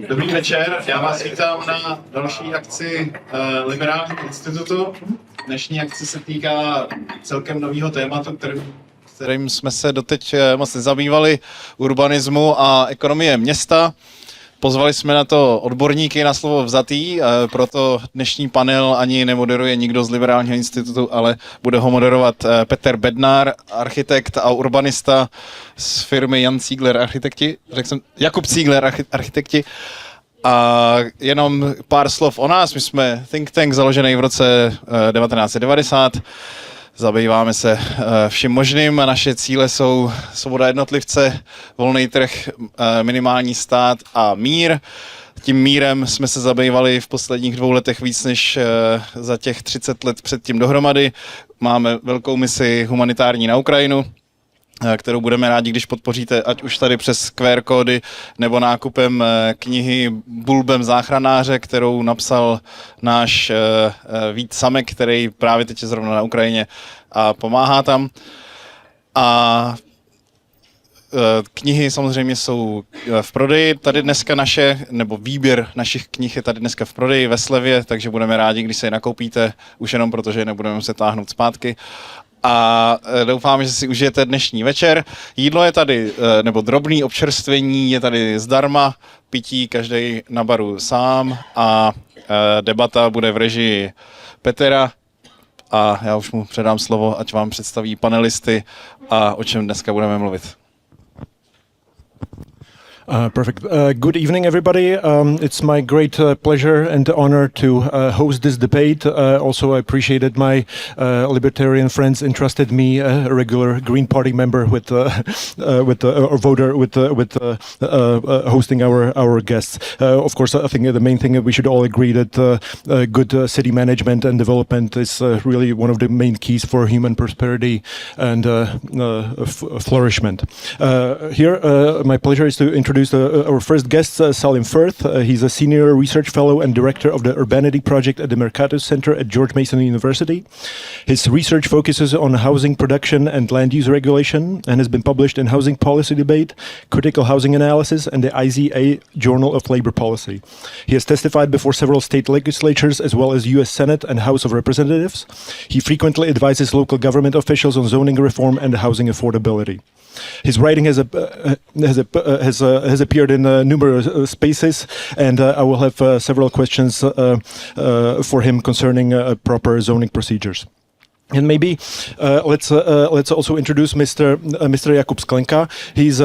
Dobrý večer, já vás vítám na další akci Liberálního institutu. Dnešní akce se týká celkem nového tématu, kterým jsme se doteď moc nezabývali, urbanismu a ekonomie města. Pozvali jsme na to odborníky na slovo vzatý, proto dnešní panel ani nemoderuje nikdo z Liberálního institutu, ale bude ho moderovat Petr Bednár, architekt a urbanista z firmy Cígler architekti, Jakub Cígler architekti. A jenom pár slov o nás. My jsme think tank založený v roce 1990. Zabýváme se vším možným. Naše cíle jsou svoboda jednotlivce, volný trh, minimální stát a mír. Tím mírem jsme se zabývali v posledních 2 letech víc než za těch 30 let předtím dohromady. Máme velkou misi humanitární na Ukrajinu, kterou budeme rádi, když podpoříte, ať už tady přes QR kódy nebo nákupem knihy Bulbem záchranáře, kterou napsal náš Vít Samek, který právě teď je zrovna na Ukrajině a pomáhá tam. A knihy samozřejmě jsou v prodeji tady dneska nebo výběr našich knih je tady dneska v prodeji ve slevě, takže budeme rádi, když se je nakoupíte, už jenom protože je nebudeme muset táhnout zpátky. A doufám, že si užijete dnešní večer. Jídlo je tady, nebo drobný občerstvení je tady zdarma, pití každý na baru sám a debata bude v režii Petra. A já už mu předám slovo, ať vám představí panelisty a o čem dneska budeme mluvit. Perfect. Good evening, everybody. It's my great pleasure and honor to host this debate. Also, I appreciate that my libertarian friends entrusted me, a regular Green Party member, with hosting our guests. Of course, I think the main thing that we should all agree that good city management and development is really one of the main keys for human prosperity and flourishment. Here, my pleasure is to introduce our first guest, Salim Furth. He's a senior research fellow and director of the Urbanity project at the Mercatus Center at George Mason University. His research focuses on housing production and land use regulation and has been published in Housing Policy Debate, Critical Housing Analysis, and the IZA Journal of Labor Policy. He has testified before several state legislatures as well as US Senate and House of Representatives. He frequently advises local government officials on zoning reform and housing affordability. His writing has appeared in numerous spaces, and I will have several questions for him concerning proper zoning procedures. And maybe let's also introduce Mr. Jakub Sklenka. He's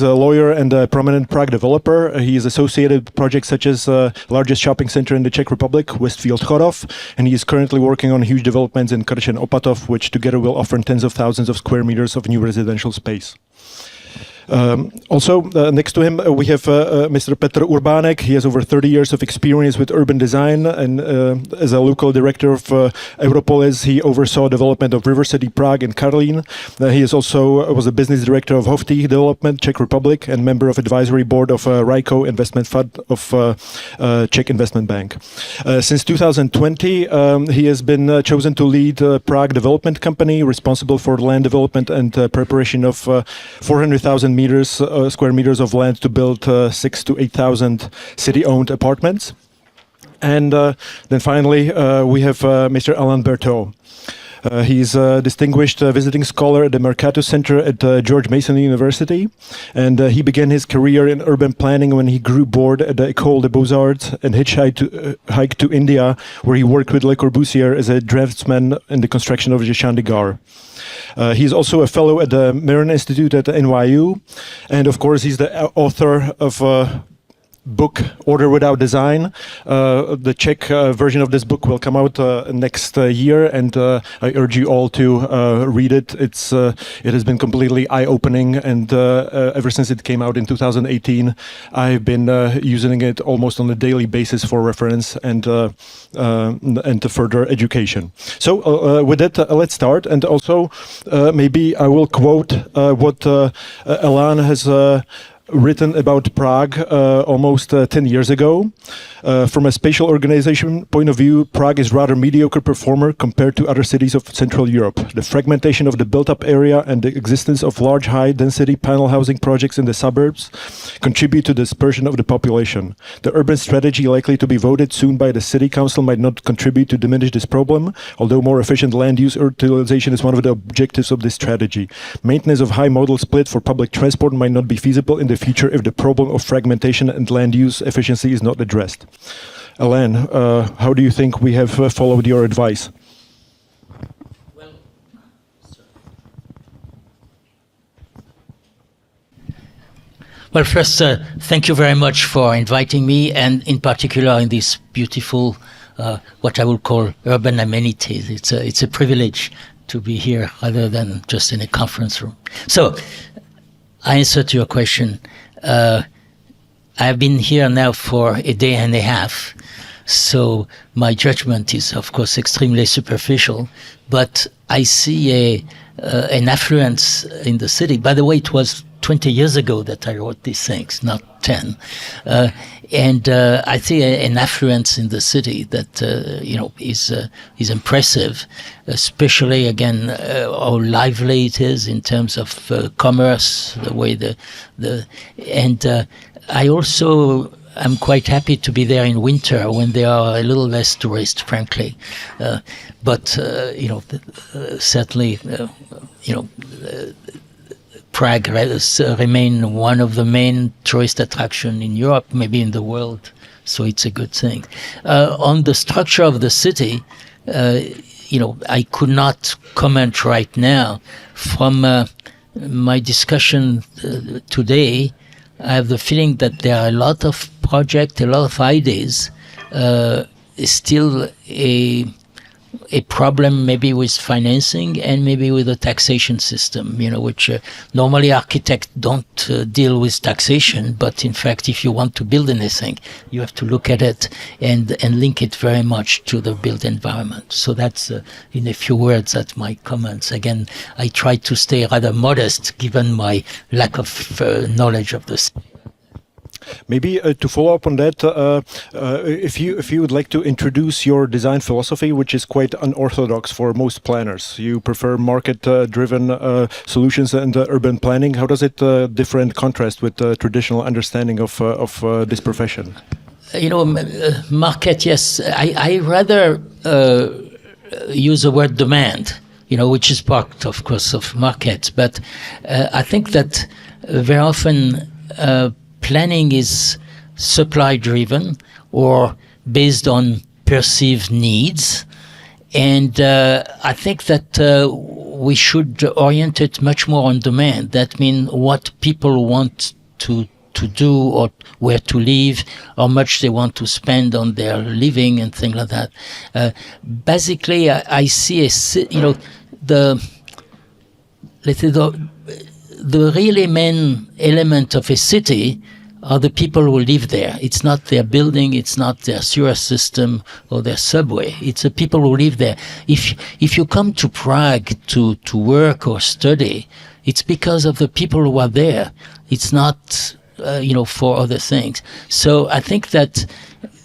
a lawyer and a prominent Prague developer. He is associated with projects such as largest shopping center in the Czech Republic, Westfield Chodov, and he is currently working on huge developments in Krč and Opatov, which together will offer tens of thousands of square meters of new residential space. Also, next to him, we have Mr. Petr Urbánek. He has over 30 years of experience with urban design, and as a local director of Europolis, he oversaw development of River City Prague and Karlín. He was a business director of Hovtých Development, Czech Republic, and member of advisory board of Ryko Investment Fund of Czech Investment Bank. Since 2020, he has been chosen to lead Prague Development Company, responsible for land development and preparation of 400,000 square meters of land to build 6,000 to 8,000 city-owned apartments. And then finally, we have Mr. Alain Bertaud. He's a distinguished visiting scholar at the Mercatus Center at George Mason University, and he began his career in urban planning when he grew bored at the École des Beaux-Arts and hitchhiked to India, where he worked with Le Corbusier as a draftsman in the construction of the Chandigarh. He's also a fellow at the Marron Institute at NYU, and of course he's the author of book Order Without Design. The Czech version of this book will come out next year, and I urge you all to read it. It has been completely eye-opening, and ever since it came out in 2018, I've been using it almost on a daily basis for reference and to further education. So with that, let's start. And also maybe I will quote what Alain has written about Prague almost 10 years ago. From a spatial organization point of view, Prague is rather mediocre performer compared to other cities of Central Europe. The fragmentation of the built-up area and the existence of large high-density panel housing projects in the suburbs contribute to the dispersion of the population. The urban strategy likely to be voted soon by the city council might not contribute to diminish this problem, although more efficient land use utilization is one of the objectives of this strategy. Maintenance of high modal split for public transport might not be feasible in the future if the problem of fragmentation and land use efficiency is not addressed. Alain, how do you think we have followed your advice? Well, first, thank you very much for inviting me, and in particular in this beautiful, what I would call urban amenities. It's a privilege to be here rather than just in a conference room. So, I answer to your question. I've been here now for a day and a half, so my judgment is, of course, extremely superficial, but I see an affluence in the city. By the way, it was 20 years ago that I wrote these things, not 10. And I see an affluence in the city that, is impressive, especially, again, how lively it is in terms of commerce, the way I also am quite happy to be there in winter when there are a little less tourists, frankly. Certainly, Prague remain one of the main tourist attractions in Europe, maybe in the world, so it's a good thing. On the structure of the city, I could not comment right now. From my discussion today, I have the feeling that there are a lot of projects, a lot of ideas, still a problem maybe with financing and maybe with the taxation system, which normally architects don't deal with taxation, but in fact, if you want to build anything, you have to look at it and link it very much to the built environment. So that's, in a few words, that's my comments. Again, I try to stay rather modest given my lack of knowledge of this. Maybe to follow up on that, if you would like to introduce your design philosophy, which is quite unorthodox for most planners. You prefer market-driven solutions and urban planning. How does it differ and contrast with the traditional understanding of this profession? Market, yes. I rather use the word demand, which is part, of course, of market. But I think that very often planning is supply-driven or based on perceived needs. And I think that we should orient it much more on demand. That means what people want to do or where to live, how much they want to spend on their living and things like that. Basically, I see the really main element of a city are the people who live there. It's not their building, it's not their sewer system or their subway. It's the people who live there. If you come to Prague to work or study, it's because of the people who are there. It's not, for other things. So I think that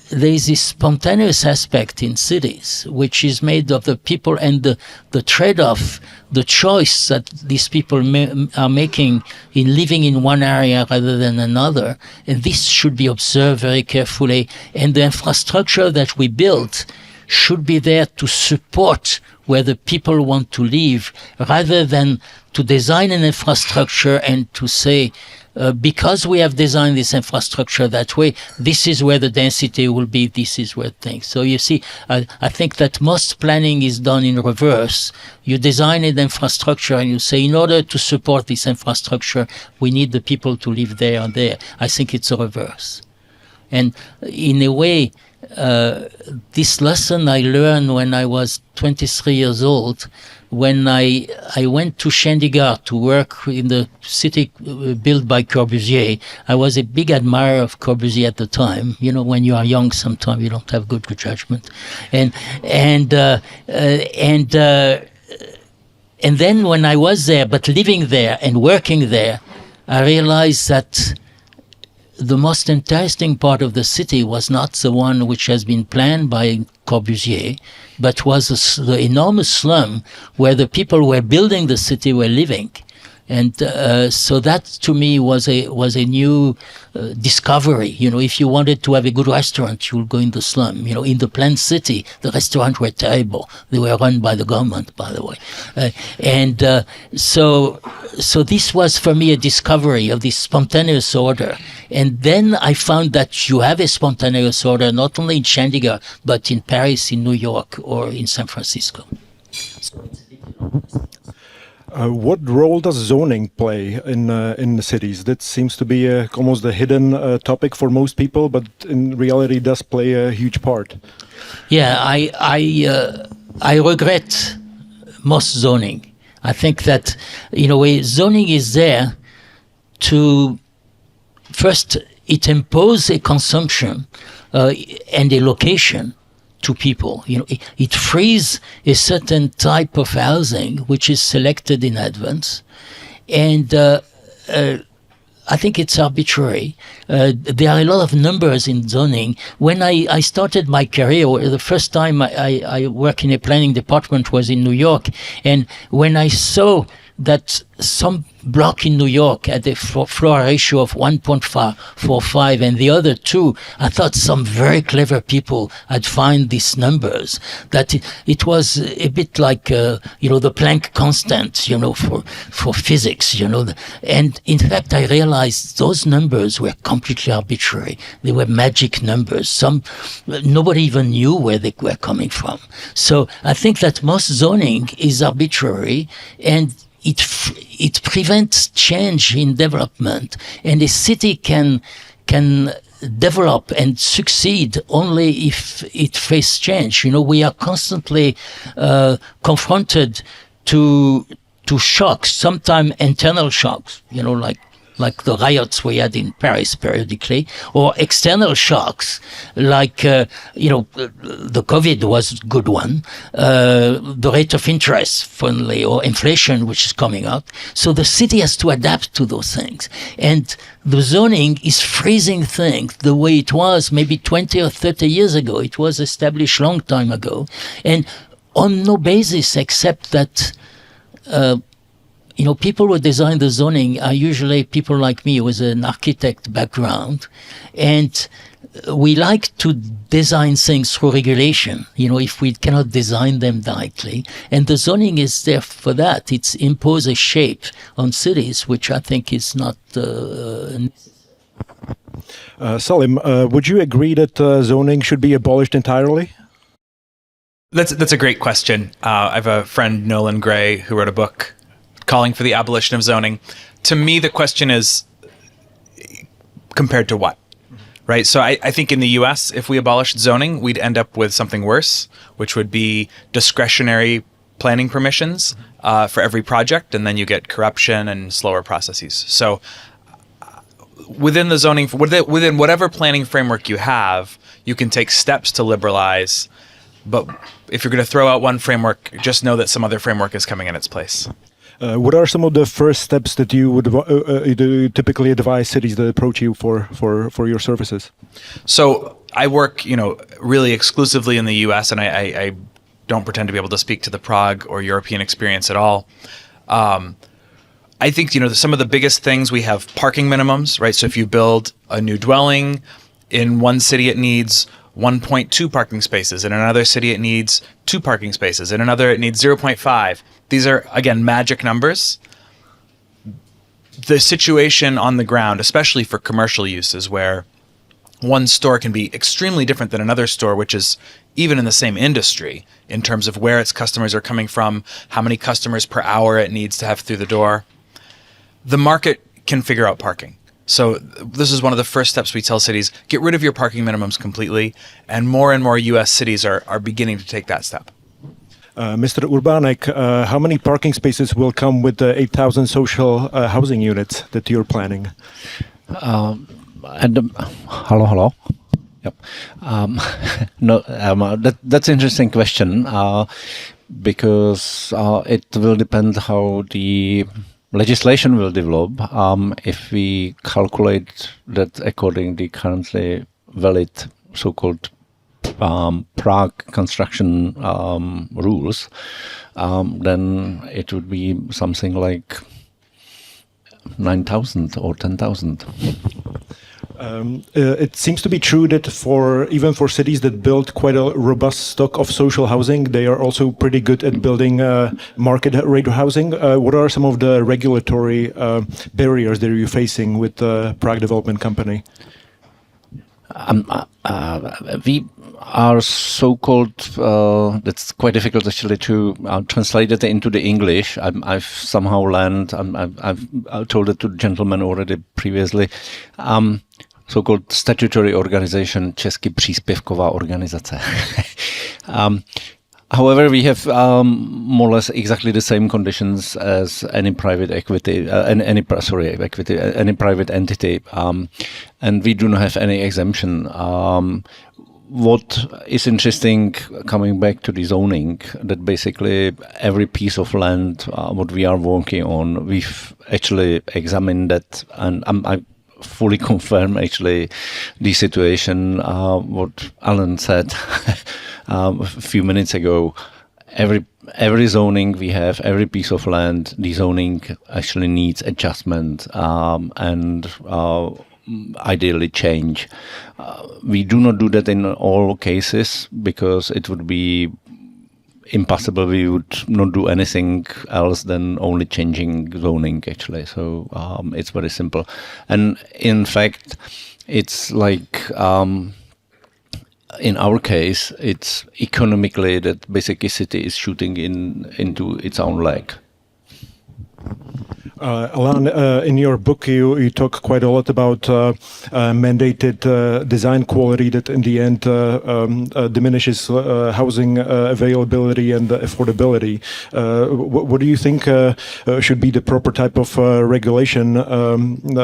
there is this spontaneous aspect in cities, which is made of the people and the trade-off, the choice that these people are making in living in one area rather than another. And this should be observed very carefully. And the infrastructure that we build should be there to support where the people want to live, rather than to design an infrastructure and to say, because we have designed this infrastructure that way, this is where the density will be, this is where things. So you see, I think that most planning is done in reverse. You design an infrastructure and you say, in order to support this infrastructure, we need the people to live there and there. I think it's a reverse. And in a way, this lesson I learned when I was 23 years old, when I went to Chandigarh to work in the city built by Corbusier. I was a big admirer of Corbusier at the time. When you are young, sometimes you don't have good judgment. And then when I was there, but living there and working there, I realized that the most interesting part of the city was not the one which has been planned by Corbusier, but was the enormous slum where the people who were building the city were living. And so that to me was a new discovery. You know, if you wanted to have a good restaurant, you would go in the slum. You know, in the planned city, the restaurants were terrible. They were run by the government, by the way. So this was for me a discovery of this spontaneous order. And then I found that you have a spontaneous order not only in Chandigarh, but in Paris, in New York, or in San Francisco. What role does zoning play in the cities? That seems to be almost a hidden topic for most people, but in reality does play a huge part. Yeah, I regret most zoning. I think that, in a way, zoning is there to, first, it imposes a consumption and a location to people. You know, it frees a certain type of housing which is selected in advance, and I think it's arbitrary. There are a lot of numbers in zoning. When I started my career, the first time I worked in a planning department was in New York, and when I saw that some block in New York had a floor ratio of 1.45 and the other 2, I thought some very clever people had found these numbers, that it was a bit like, the Planck constant, for physics, and in fact I realized those numbers were completely arbitrary. They were magic numbers. Nobody even knew where they were coming from. So I think that most zoning is arbitrary, and it prevents change in development, and a city can develop and succeed only if it faces change. We are constantly confronted to shocks, sometimes internal shocks, like the riots we had in Paris periodically, or external shocks, like, the COVID was a good one, the rate of interest, finally, or inflation, which is coming up. So the city has to adapt to those things. And the zoning is freezing things the way it was maybe 20 or 30 years ago. It was established long time ago. And on no basis except that, people who design the zoning are usually people like me with an architect background. And we like to design things through regulation, if we cannot design them directly. And the zoning is there for that. It's impose a shape on cities, which I think is not necessary. Salim, would you agree that zoning should be abolished entirely? That's a great question. I have a friend, Nolan Gray, who wrote a book calling for the abolition of zoning. To me, the question is, compared to what? Right? So I think in the US, if we abolished zoning, we'd end up with something worse, which would be discretionary planning permissions for every project, and then you get corruption and slower processes. So within the zoning, within whatever planning framework you have, you can take steps to liberalize. But if you're going to throw out one framework, just know that some other framework is coming in its place. What are some of the first steps that you would typically advise cities that approach you for your services? So I work, really exclusively in the U.S., and I don't pretend to be able to speak to the Prague or European experience at all. I think, some of the biggest things, we have parking minimums, right? So if you build a new dwelling, in one city it needs 1.2 parking spaces. In another city, it needs 2 parking spaces. In another, it needs 0.5. These are, again, magic numbers. The situation on the ground, especially for commercial uses, where one store can be extremely different than another store, which is even in the same industry, in terms of where its customers are coming from, how many customers per hour it needs to have through the door. The market can figure out parking. So this is one of the first steps we tell cities: get rid of your parking minimums completely. And more U.S. cities are beginning to take that step. Mr. Urbánek, how many parking spaces will come with the 8,000 social housing units that you're planning? Hello. Yep. That's an interesting question because it will depend how the legislation will develop if we calculate that according to the currently valid so-called Prague construction rules, then it would be something like 9,000 or 10,000. It seems to be true that even for cities that build quite a robust stock of social housing, they are also pretty good at building market rate housing. What are some of the regulatory barriers that you're facing with the Prague Development Company? We are so-called, that's quite difficult actually to translate it into the English. I've somehow learned, I've told it to the gentleman already previously, so-called statutory organization, česky příspěvková organizace. However, we have more or less exactly the same conditions as any private equity, any private entity, and we do not have any exemption. What is interesting, coming back to the zoning, that basically every piece of land what we are working on, we've actually examined that, and I fully confirm actually the situation what Alain said a few minutes ago. Every zoning we have, every piece of land, the zoning actually needs adjustment and ideally change. We do not do that in all cases because it would be impossible. We would not do anything else than only changing zoning actually. So it's very simple. And in fact, it's like in our case, it's economically that basically city is shooting into its own leg. Alain, in your book, you talk quite a lot about mandated design quality that in the end diminishes housing availability and affordability. What do you think should be the proper type of regulation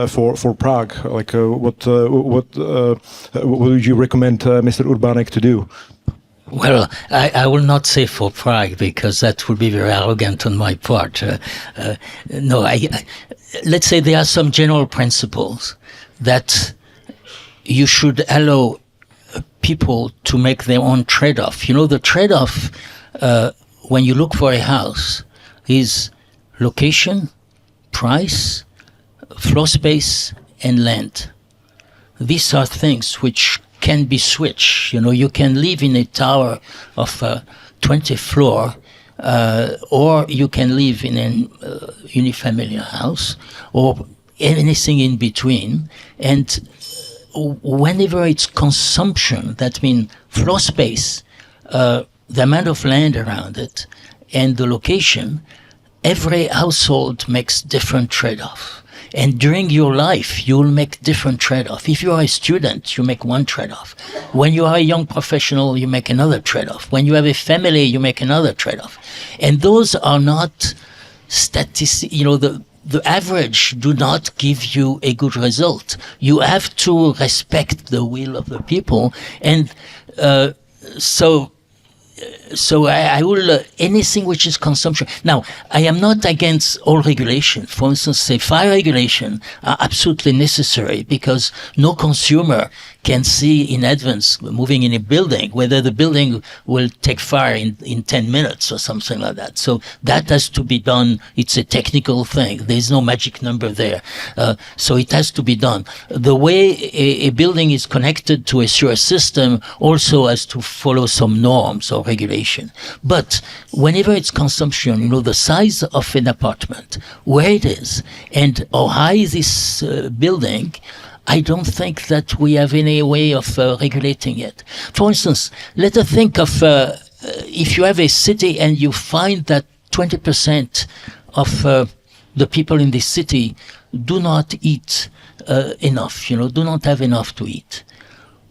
for Prague? Like, what would you recommend Mr. Urbánek to do? Well, I will not say for Prague because that would be very arrogant on my part. Let's say there are some general principles that you should allow people to make their own trade-off. You know, the trade-off when you look for a house is location, price, floor space, and land. These are things which can be switched. You know, you can live in a tower of 20 floor, or you can live in a unifamiliar house, or anything in between. And whenever it's consumption, that means floor space, the amount of land around it, and the location, every household makes different trade-off. And during your life, you will make different trade-off. If you are a student, you make one trade-off. When you are a young professional, you make another trade-off. When you have a family, you make another trade-off. And those are not statistics. You know, the average do not give you a good result. You have to respect the will of the people. And so I will, anything which is consumption. Now, I am not against all regulation. For instance, say fire regulation are absolutely necessary because no consumer can see in advance moving in a building whether the building will take fire in 10 minutes or something like that. So that has to be done. It's a technical thing. There's no magic number there. So it has to be done. The way a building is connected to a sewer system also has to follow some norms or regulation. But whenever it's consumption, you know, the size of an apartment, where it is, and how high is this building, I don't think that we have any way of regulating it. For instance, let us think of if you have a city and you find that 20% of the people in this city do not eat enough, you know, do not have enough to eat.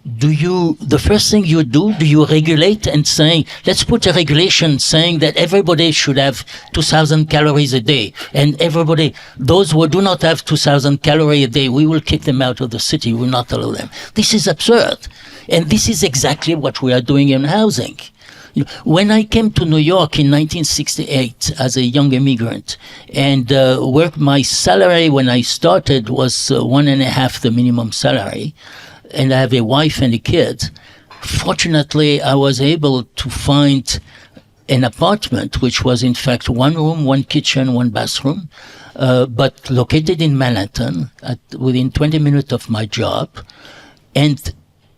The first thing you do you regulate and saying, let's put a regulation saying that everybody should have 2,000 calories a day, and everybody, those who do not have 2,000 calories a day, we will kick them out of the city, we will not allow them. This is absurd. And this is exactly what we are doing in housing. When I came to New York in 1968 as a young immigrant, and my salary when I started was 1.5 the minimum salary, and I have a wife and a kid. Fortunately, I was able to find an apartment which was in fact 1 room, 1 kitchen, 1 bathroom, but located in Manhattan, within 20 minutes of my job, and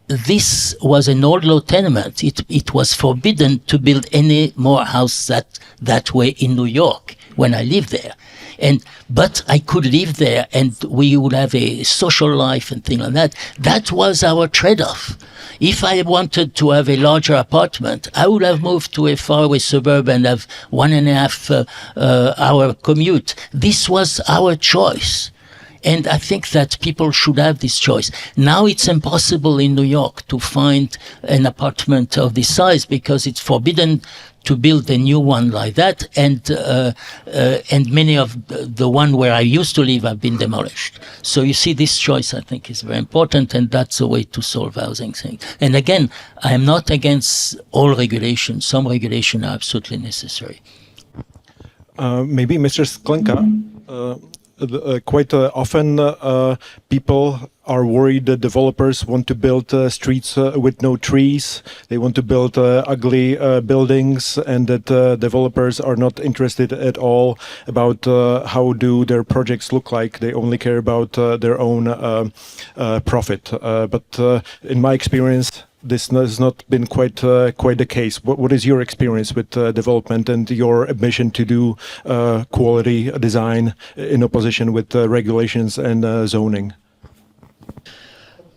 this was an old law tenement. It was forbidden to build any more house that way in New York when I lived there. But I could live there and we would have a social life and things like that. That was our trade-off. If I wanted to have a larger apartment, I would have moved to a faraway suburb and have 1.5 hour commute. This was our choice. And I think that people should have this choice. Now it's impossible in New York to find an apartment of this size because it's forbidden to build a new one like that. And many of the one where I used to live have been demolished. So you see, this choice, I think, is very important, and that's a way to solve housing things. And again, I am not against all regulation. Some regulation are absolutely necessary. Maybe Mr. Sklenka, quite often people are worried that developers want to build streets with no trees. They want to build ugly buildings, and that developers are not interested at all about how do their projects look like. They only care about their own profit. But in my experience, this has not been quite the case. What is your experience with development and your ambition to do quality design in opposition with regulations and zoning?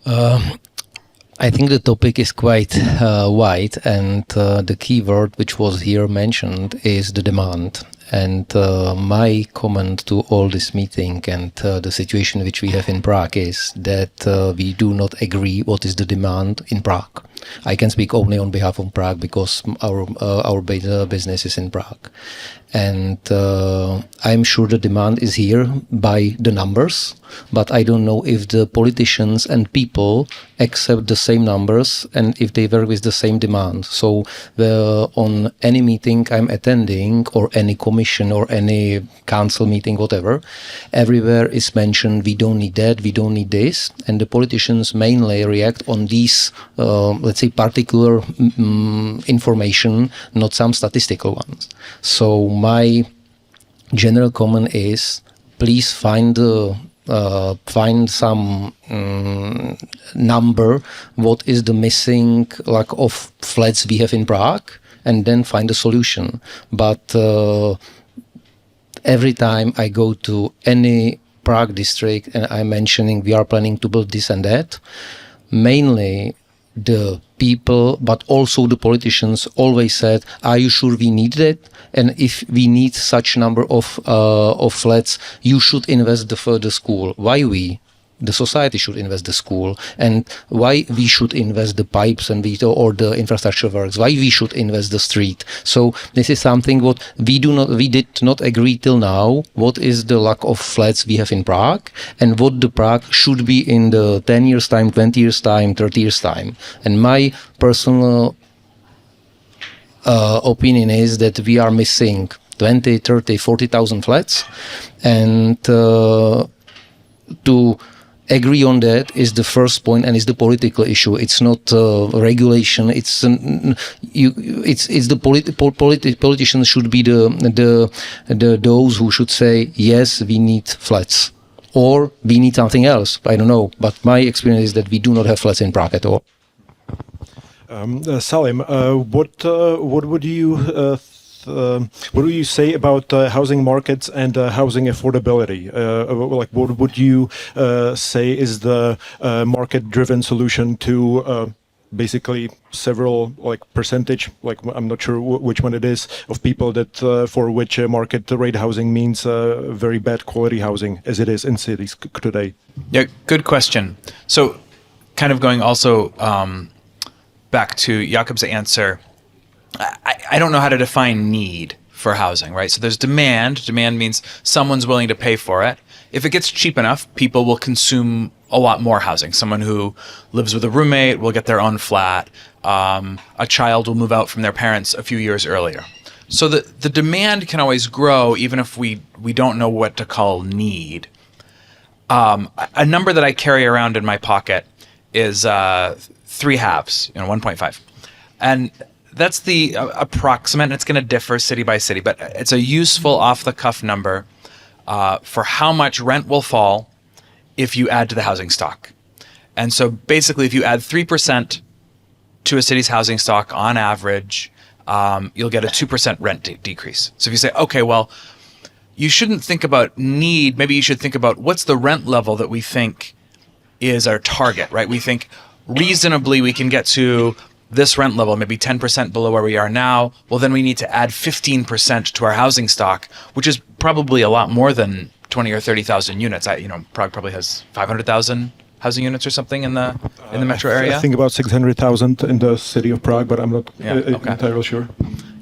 I think the topic is quite wide, and the key word which was here mentioned is the demand. And my comment to all this meeting and the situation which we have in Prague is that we do not agree what is the demand in Prague. I can speak only on behalf of Prague because our business is in Prague. And I'm sure the demand is here by the numbers, but I don't know if the politicians and people accept the same numbers and if they work with the same demand. So on any meeting I'm attending, or any commission or any council meeting, whatever, everywhere is mentioned we don't need that, we don't need this, and the politicians mainly react on these let's say particular information, not some statistical ones. So my general comment is, please find some number what is the missing lack of flats we have in Prague, and then find a solution. But every time I go to any Prague district and I'm mentioning we are planning to build this and that, mainly the people, but also the politicians always said, are you sure we need that? And if we need such number of flats, you should invest the further school. Why we? The society should invest the school, and why we should invest the pipes and or the infrastructure works, why we should invest the street. So this is something what we did not agree till now, what is the lack of flats we have in Prague, and what the Prague should be in the 10 years time, 20 years time, 30 years time. And my personal opinion is that we are missing 20, 30, 40,000 flats, and to agree on that is the first point, and is the political issue. It's not regulation. It's the politicians should be the those who should say yes, we need flats, or we need something else. I don't know, but my experience is that we do not have flats in Prague at all. Salim, what would you say about housing markets and housing affordability? What would you say is the market-driven solution to basically several percentage, I'm not sure which one it is, of people that for which market rate housing means very bad quality housing, as it is in cities today? Yeah, good question. So kind of going also back to Jakub's answer, I don't know how to define need for housing, right? So there's demand. Demand means someone's willing to pay for it. If it gets cheap enough, people will consume a lot more housing. Someone who lives with a roommate will get their own flat. A child will move out from their parents a few years earlier. So the demand can always grow even if we don't know what to call need. A number that I carry around in my pocket is 3 halves, 1.5. And that's the approximate, and it's going to differ city by city, but it's a useful off-the-cuff number for how much rent will fall if you add to the housing stock. And so basically, if you add 3% to a city's housing stock on average, you'll get a 2% rent decrease. So if you say, okay, well, you shouldn't think about need, maybe you should think about what's the rent level that we think is our target, right? We think reasonably we can get to this rent level, maybe 10% below where we are now. Well, then we need to add 15% to our housing stock, which is probably a lot more than 20 or 30,000 units. Prague probably has 500,000 housing units or something in the metro area. I think about 600,000 in the city of Prague, but I'm not entirely sure.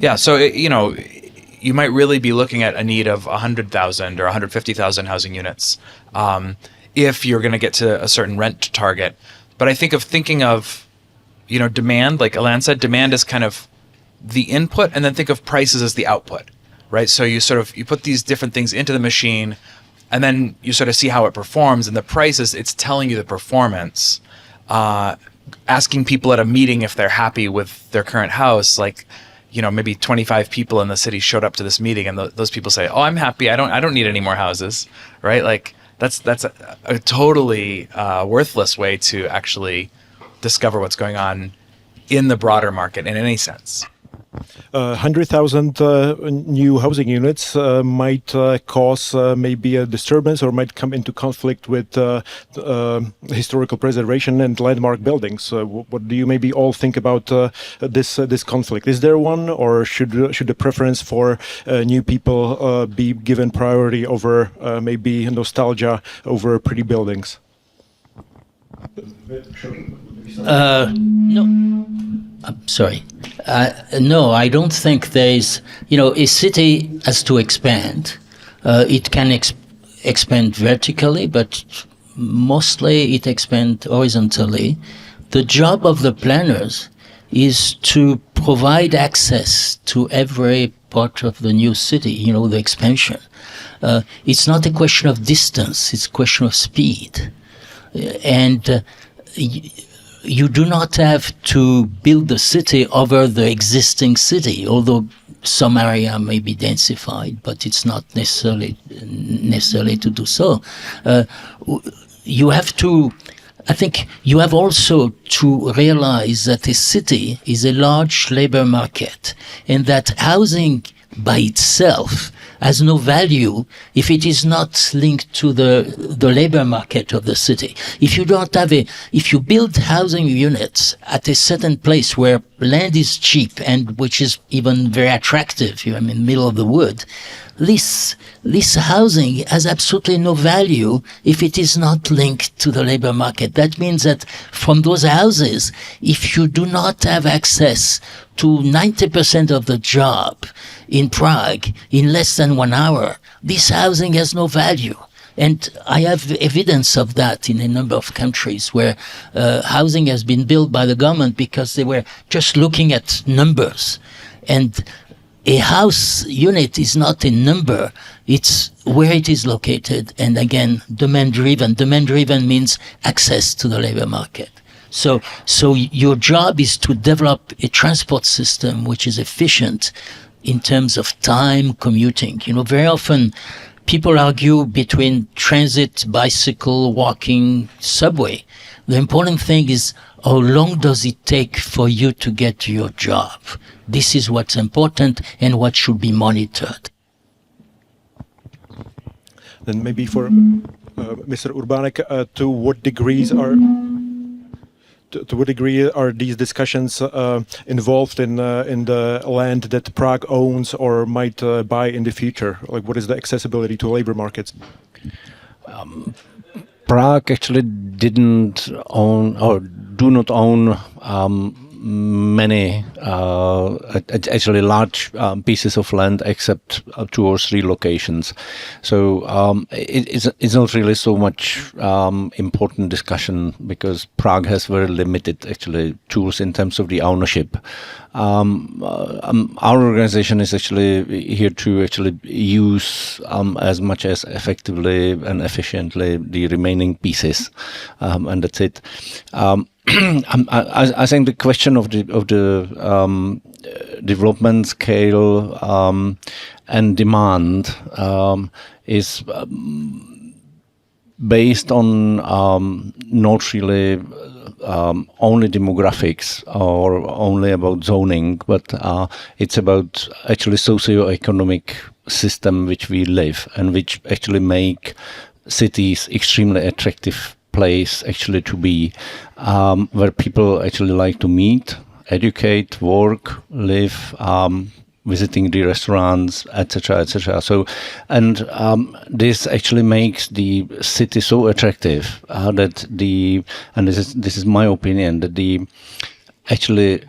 Yeah, so you might really be looking at a need of 100,000 or 150,000 housing units if you're going to get to a certain rent target. But I think thinking of demand, like Alain said, demand is kind of the input, and then think of prices as the output, right? So you put these different things into the machine, and then you sort of see how it performs. And the prices, it's telling you the performance. Asking people at a meeting if they're happy with their current house, like maybe 25 people in the city showed up to this meeting, and those people say, "Oh, I'm happy. I don't need any more houses," right? Like that's a totally worthless way to actually discover what's going on in the broader market in any sense. 100,000 new housing units might cause maybe a disturbance or might come into conflict with historical preservation and landmark buildings. What do you maybe all think about this conflict? Is there one, or should the preference for new people be given priority over maybe nostalgia over pretty buildings? No. I'm sorry. No, I don't think there is. A city has to expand. It can expand vertically, but mostly it expands horizontally. The job of the planners is to provide access to every part of the new city, the expansion. It's not a question of distance, it's a question of speed. And you do not have to build the city over the existing city, although some area may be densified, but it's not necessarily to do so. You have to, I think you have also to realize that a city is a large labor market, and that housing by itself has no value if it is not linked to the labor market of the city. If you build housing units at a certain place where land is cheap and which is even very attractive, in the middle of the wood, this housing has absolutely no value if it is not linked to the labor market. That means that from those houses, if you do not have access to 90% of the job in Prague in less than 1 hour, this housing has no value. And I have evidence of that in a number of countries where housing has been built by the government because they were just looking at numbers. And a house unit is not a number, it's where it is located. And again, demand-driven. Demand-driven means access to the labor market. So your job is to develop a transport system which is efficient in terms of time commuting. Very often people argue between transit, bicycle, walking, subway. The important thing is how long does it take for you to get to your job? This is what's important and what should be monitored. Then maybe for Mr. Urbánek, to what degree are these discussions involved in the land that Prague owns or might buy in the future? Like, what is the accessibility to labor markets? Prague actually didn't own or do not own many, actually large pieces of land, except 2 or 3 locations. So it's not really so much important discussion, because Prague has very limited actually tools in terms of the ownership. Our organization is actually here to actually use as much as effectively and efficiently the remaining pieces, and that's it. I think the question of the development scale and demand is based on not really only demographics or only about zoning, but it's about actually socio-economic system which we live and which actually make cities extremely attractive place actually to be, where people actually like to meet, educate, work, live, visiting the restaurants, etc., etc. So, and this actually makes the city so attractive that and this is my opinion, that the actually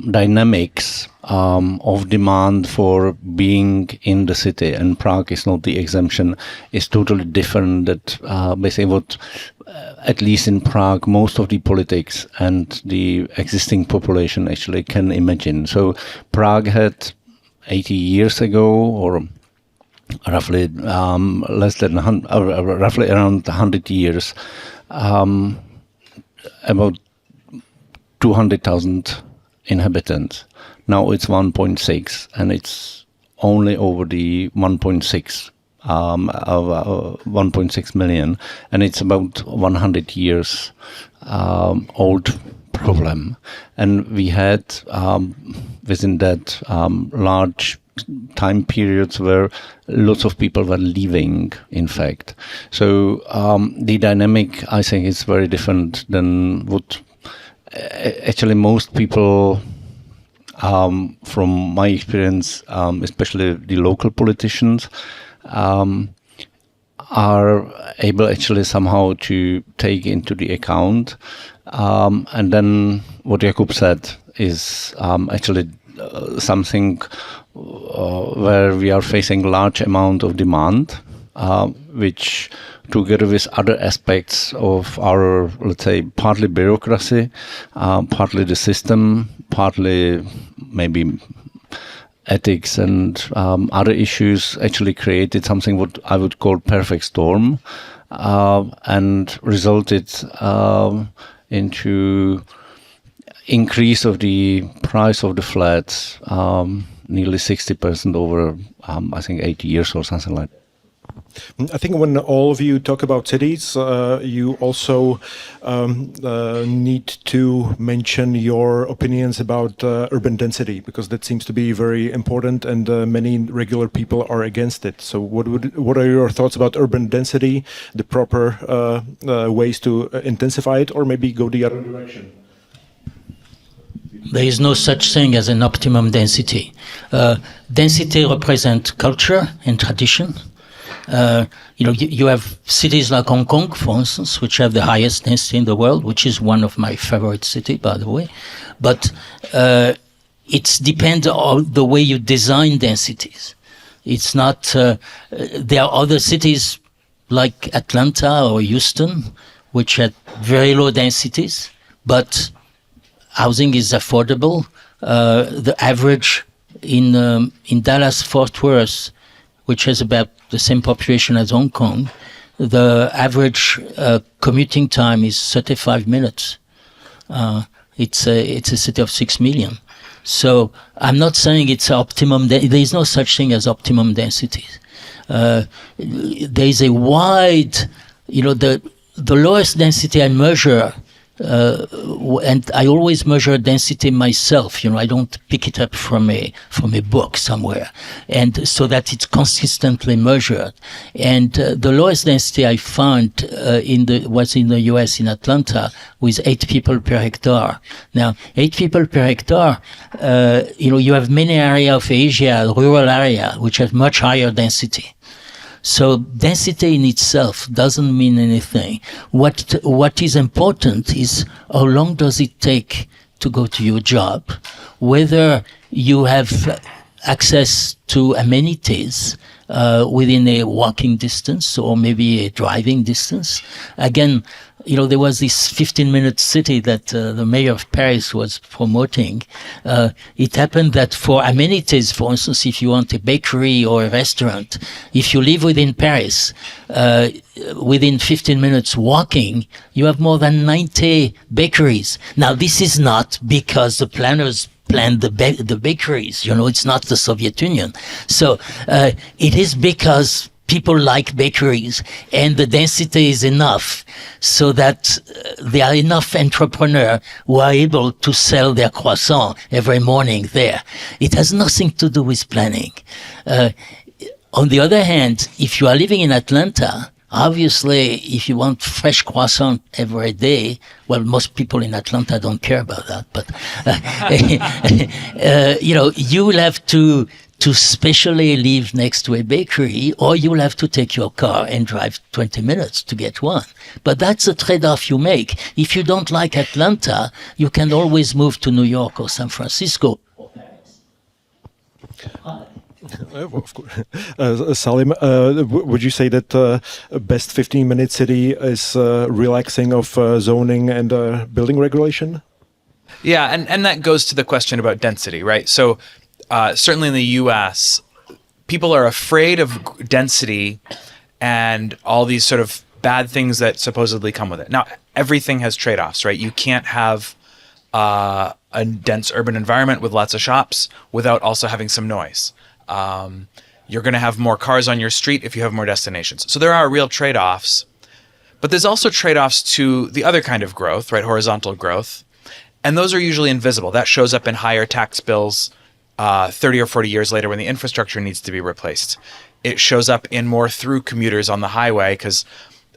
dynamics of demand for being in the city, and Prague is not the exemption, is totally different. That basically what, at least in Prague, most of the politics and the existing population actually can imagine. So Prague had 80 years ago, or roughly roughly around 100 years, about 200,000 inhabitants. Now it's 1.6, and it's only over the 1.6 million, and it's about 100 years old problem. And we had within that large time periods where lots of people were leaving, in fact. So the dynamic, I think, is very different than what actually most people, from my experience, especially the local politicians, are able actually somehow to take into the account. And then what Jakub said is actually something where we are facing large amount of demand, which together with other aspects of our, let's say, partly bureaucracy, partly the system, partly maybe ethics and other issues, actually created something what I would call perfect storm, and resulted into increase of the price of the flats, nearly 60% over, I think, 80 years or something like that. I think when all of you talk about cities, you also need to mention your opinions about urban density, because that seems to be very important, and many regular people are against it. So what are your thoughts about urban density, the proper ways to intensify it, or maybe go the other direction? There is no such thing as an optimum density. Density represents culture and tradition. You have cities like Hong Kong, for instance, which have the highest density in the world, which is one of my favorite cities, by the way. But it depends on the way you design densities. It's not. There are other cities like Atlanta or Houston, which had very low densities, but housing is affordable. The average in Dallas-Fort Worth, which has about the same population as Hong Kong, the average commuting time is 35 minutes. It's a city of 6 million. So I'm not saying it's optimum. There is no such thing as optimum density. There is a wide, the lowest density I measure, and I always measure density myself. I don't pick it up from a book somewhere, and so that it's consistently measured. And the lowest density I found was in the U.S. in Atlanta, with 8 people per hectare. Now, 8 people per hectare. You have many areas of Asia, rural area, which have much higher density. So density in itself doesn't mean anything. What is important is how long does it take to go to your job, whether you have access to amenities within a walking distance or maybe a driving distance. Again, there was this 15-minute city that the mayor of Paris was promoting. It happened that for amenities, for instance, if you want a bakery or a restaurant, if you live within Paris, within 15 minutes walking, you have more than 90 bakeries. Now, this is not because the planners planned the bakeries. It's not the Soviet Union. So it is because people like bakeries, and the density is enough so that there are enough entrepreneurs who are able to sell their croissant every morning there. It has nothing to do with planning. On the other hand, if you are living in Atlanta, obviously, if you want fresh croissant every day, well, most people in Atlanta don't care about that, but you will have to specially live next to a bakery, or you will have to take your car and drive 20 minutes to get one. But that's a trade-off you make. If you don't like Atlanta, you can always move to New York or San Francisco. Of course. Salim, would you say that best 15-minute city is relaxing of zoning and building regulation? Yeah, and that goes to the question about density, right? So certainly in the U.S., people are afraid of density and all these sort of bad things that supposedly come with it. Now, everything has trade-offs, right? You can't have a dense urban environment with lots of shops without also having some noise. You're going to have more cars on your street if you have more destinations. So there are real trade-offs. But there's also trade-offs to the other kind of growth, right? Horizontal growth. And those are usually invisible. That shows up in higher tax bills 30 or 40 years later when the infrastructure needs to be replaced. It shows up in more through commuters on the highway because,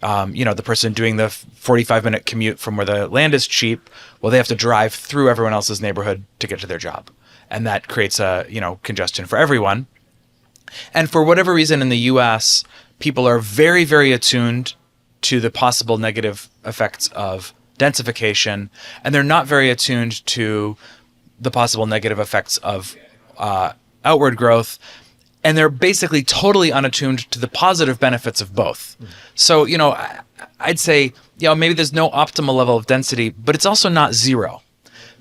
the person doing the 45-minute commute from where the land is cheap, well, they have to drive through everyone else's neighborhood to get to their job. And that creates a, congestion for everyone. And for whatever reason in the US, people are very, very attuned to the possible negative effects of densification, and they're not very attuned to the possible negative effects of outward growth, and they're basically totally unattuned to the positive benefits of both. So, I'd say, maybe there's no optimal level of density, but it's also not zero.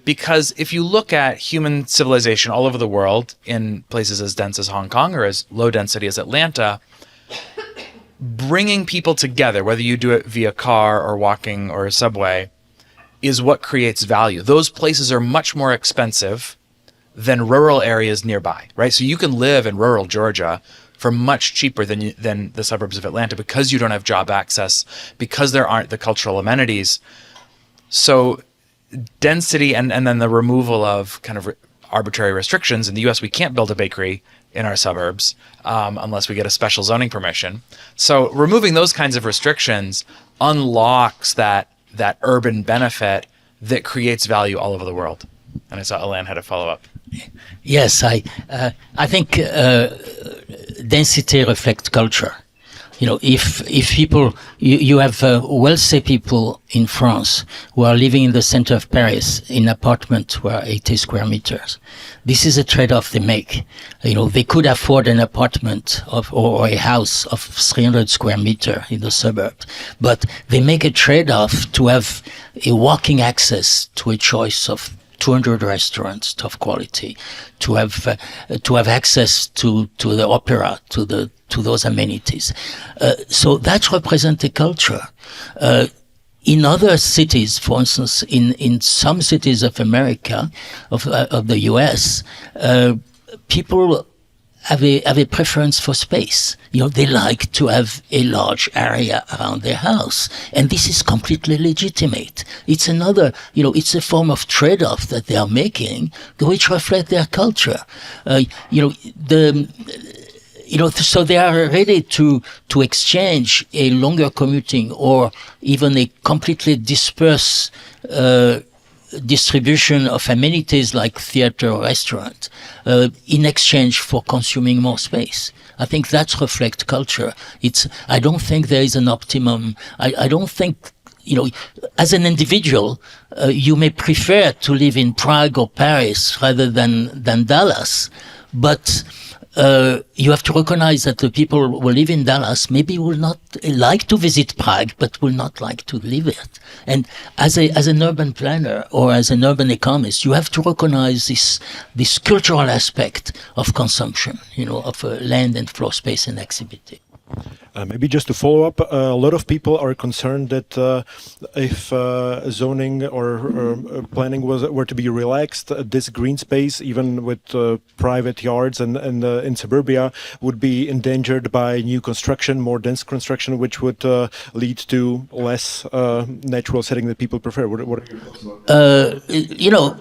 Because if you look at human civilization all over the world, in places as dense as Hong Kong or as low density as Atlanta, bringing people together, whether you do it via car or walking or a subway, is what creates value. Those places are much more expensive than rural areas nearby, right? So you can live in rural Georgia for much cheaper than the suburbs of Atlanta because you don't have job access, because there aren't the cultural amenities. So density and then the removal of kind of arbitrary restrictions. In the US, we can't build a bakery in our suburbs unless we get a special zoning permission. So removing those kinds of restrictions unlocks that urban benefit that creates value all over the world. And I saw Alain had a follow-up. Yes, I think density reflects culture. If people, you have wealthy people in France who are living in the center of Paris in apartments who are 80 square meters. This is a trade-off they make. They could afford an apartment or a house of 300 square meters in the suburbs, but they make a trade-off to have a walking access to a choice of 200 restaurants of quality, to have access to the opera, to those amenities. So that represents a culture. In other cities, for instance, in some cities of America, of the US, people have a preference for space. They like to have a large area around their house, and this is completely legitimate. It's another, it's a form of trade-off that they are making, which reflect their culture. So they are ready to exchange a longer commuting or even a completely dispersed distribution of amenities like theater or restaurant in exchange for consuming more space. I think that reflects culture. I don't think there is an optimum. I don't think as an individual, you may prefer to live in Prague or Paris rather than Dallas, but you have to recognize that the people who live in Dallas maybe will not like to visit Prague, but will not like to live it. And as an urban planner or as an urban economist, you have to recognize this cultural aspect of consumption, of land and floor space and activity. Maybe just to follow up, a lot of people are concerned that if zoning or planning were to be relaxed, this green space, even with private yards and in suburbia, would be endangered by new construction, more dense construction, which would lead to less natural setting that people prefer. What are your thoughts about that?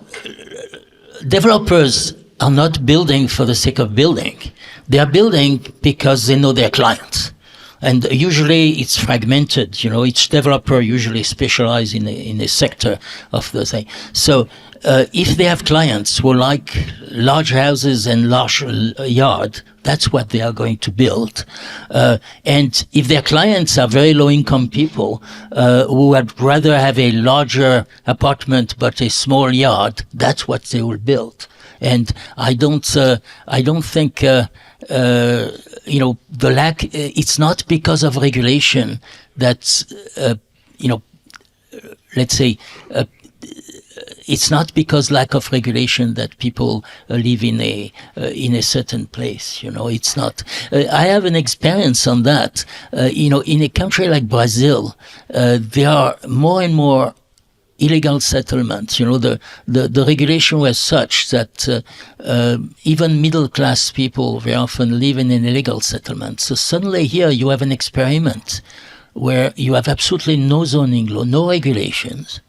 Developers are not building for the sake of building. They are building because they know their clients. And usually it's fragmented, each developer usually specializes in a sector of the thing. So if they have clients who like large houses and large yard, that's what they are going to build. And if their clients are very low-income people who would rather have a larger apartment but a small yard, that's what they will build. And I don't think the lack. It's not because of regulation that let's say. It's not because lack of regulation that people live in a certain place. It's not. I have an experience on that. In a country like Brazil, there are more and more illegal settlements. The regulation was such that even middle-class people very often live in an illegal settlement. So suddenly here you have an experiment where you have absolutely no zoning law, no regulations,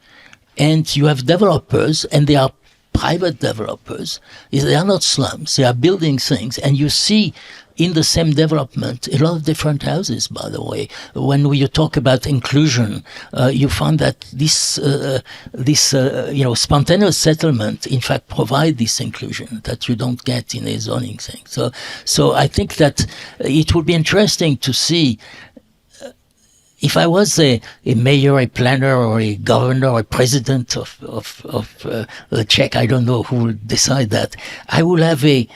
and you have developers, and they are private developers. They are not slums. They are building things, and you see in the same development a lot of different houses, by the way. When you talk about inclusion, you find that this spontaneous settlement in fact provide this inclusion that you don't get in a zoning thing. So I think that it would be interesting to see. If I was a mayor, a planner, or a governor, or a president of the Czech, I don't know who will decide that. I will have a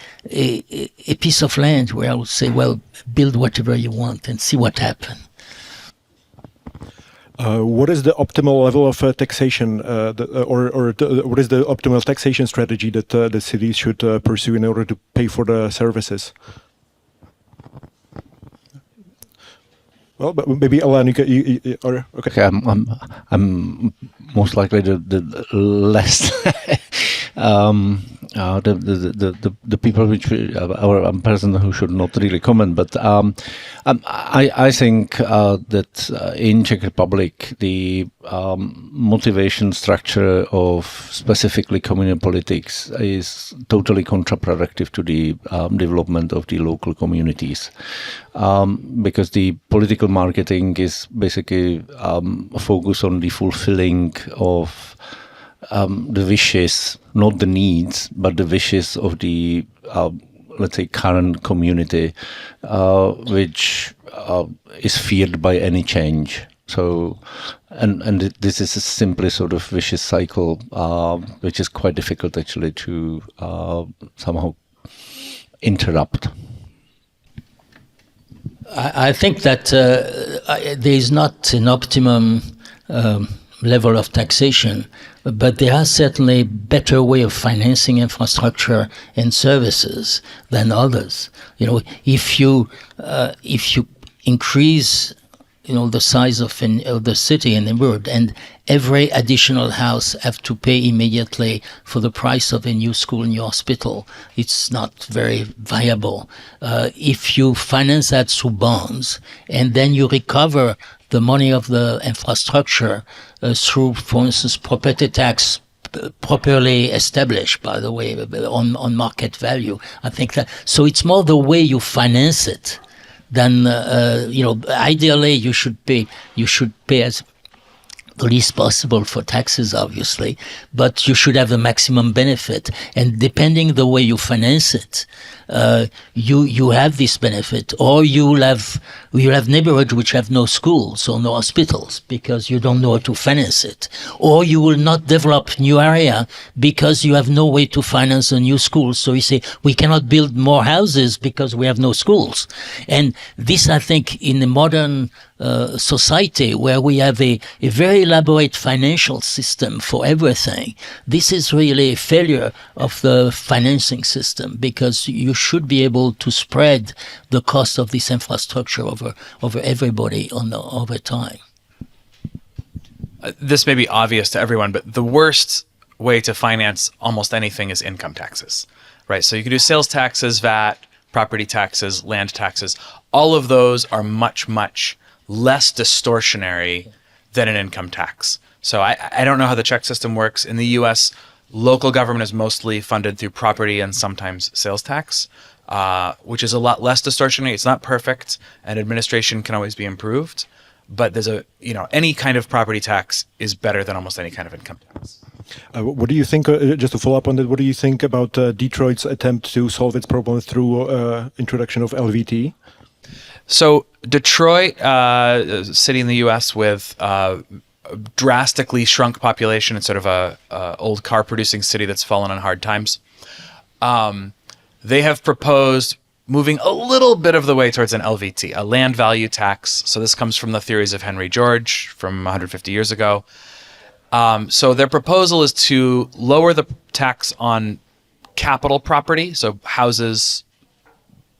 piece of land where I would say, well, build whatever you want and see what happens. What is the optimal level of taxation, what is the optimal taxation strategy that the cities should pursue in order to pay for the services? Well, but maybe Alain, okay. Okay, I'm most likely the less the people which our person who should not really comment, but I think that in Czech Republic the motivation structure of specifically communal politics is totally counterproductive to the development of the local communities, because the political marketing is basically a focus on the fulfilling of the wishes, not the needs, but the wishes of the, let's say, current community, which is feared by any change. So, and this is a simply sort of vicious cycle, which is quite difficult actually to somehow interrupt. I think that there is not an optimum level of taxation, but there are certainly better way of financing infrastructure and services than others. If you increase the size of the city and neighborhood, and every additional house have to pay immediately for the price of a new school, new hospital, it's not very viable. If you finance that through bonds, and then you recover the money of the infrastructure through, for instance, property tax properly established, by the way, on market value. I think that, so it's more the way you finance it than, ideally you should pay as the least possible for taxes, obviously, but you should have the maximum benefit. And depending the way you finance it, you have this benefit, or you'll have neighborhoods which have no schools or no hospitals because you don't know how to finance it, or you will not develop new area because you have no way to finance a new school. So you say we cannot build more houses because we have no schools. And this, I think, in the modern society where we have a very elaborate financial system for everything, this is really a failure of the financing system, because you should be able to spread the cost of this infrastructure over everybody over time. This may be obvious to everyone, but the worst way to finance almost anything is income taxes, right? So you can do sales taxes, VAT, property taxes, land taxes. All of those are much, much less distortionary than an income tax. So I don't know how the Czech system works. In the US, local government is mostly funded through property and sometimes sales tax, which is a lot less distortionary. It's not perfect, and administration can always be improved. But there's any kind of property tax is better than almost any kind of income tax. What do you think, just to follow up on that, what do you think about Detroit's attempt to solve its problem through introduction of LVT? So Detroit, a city in the U.S. with drastically shrunk population and sort of a old car producing city that's fallen on hard times, they have proposed moving a little bit of the way towards an LVT, a land value tax. So this comes from the theories of Henry George from 150 years ago. So their proposal is to lower the tax on capital property, so houses,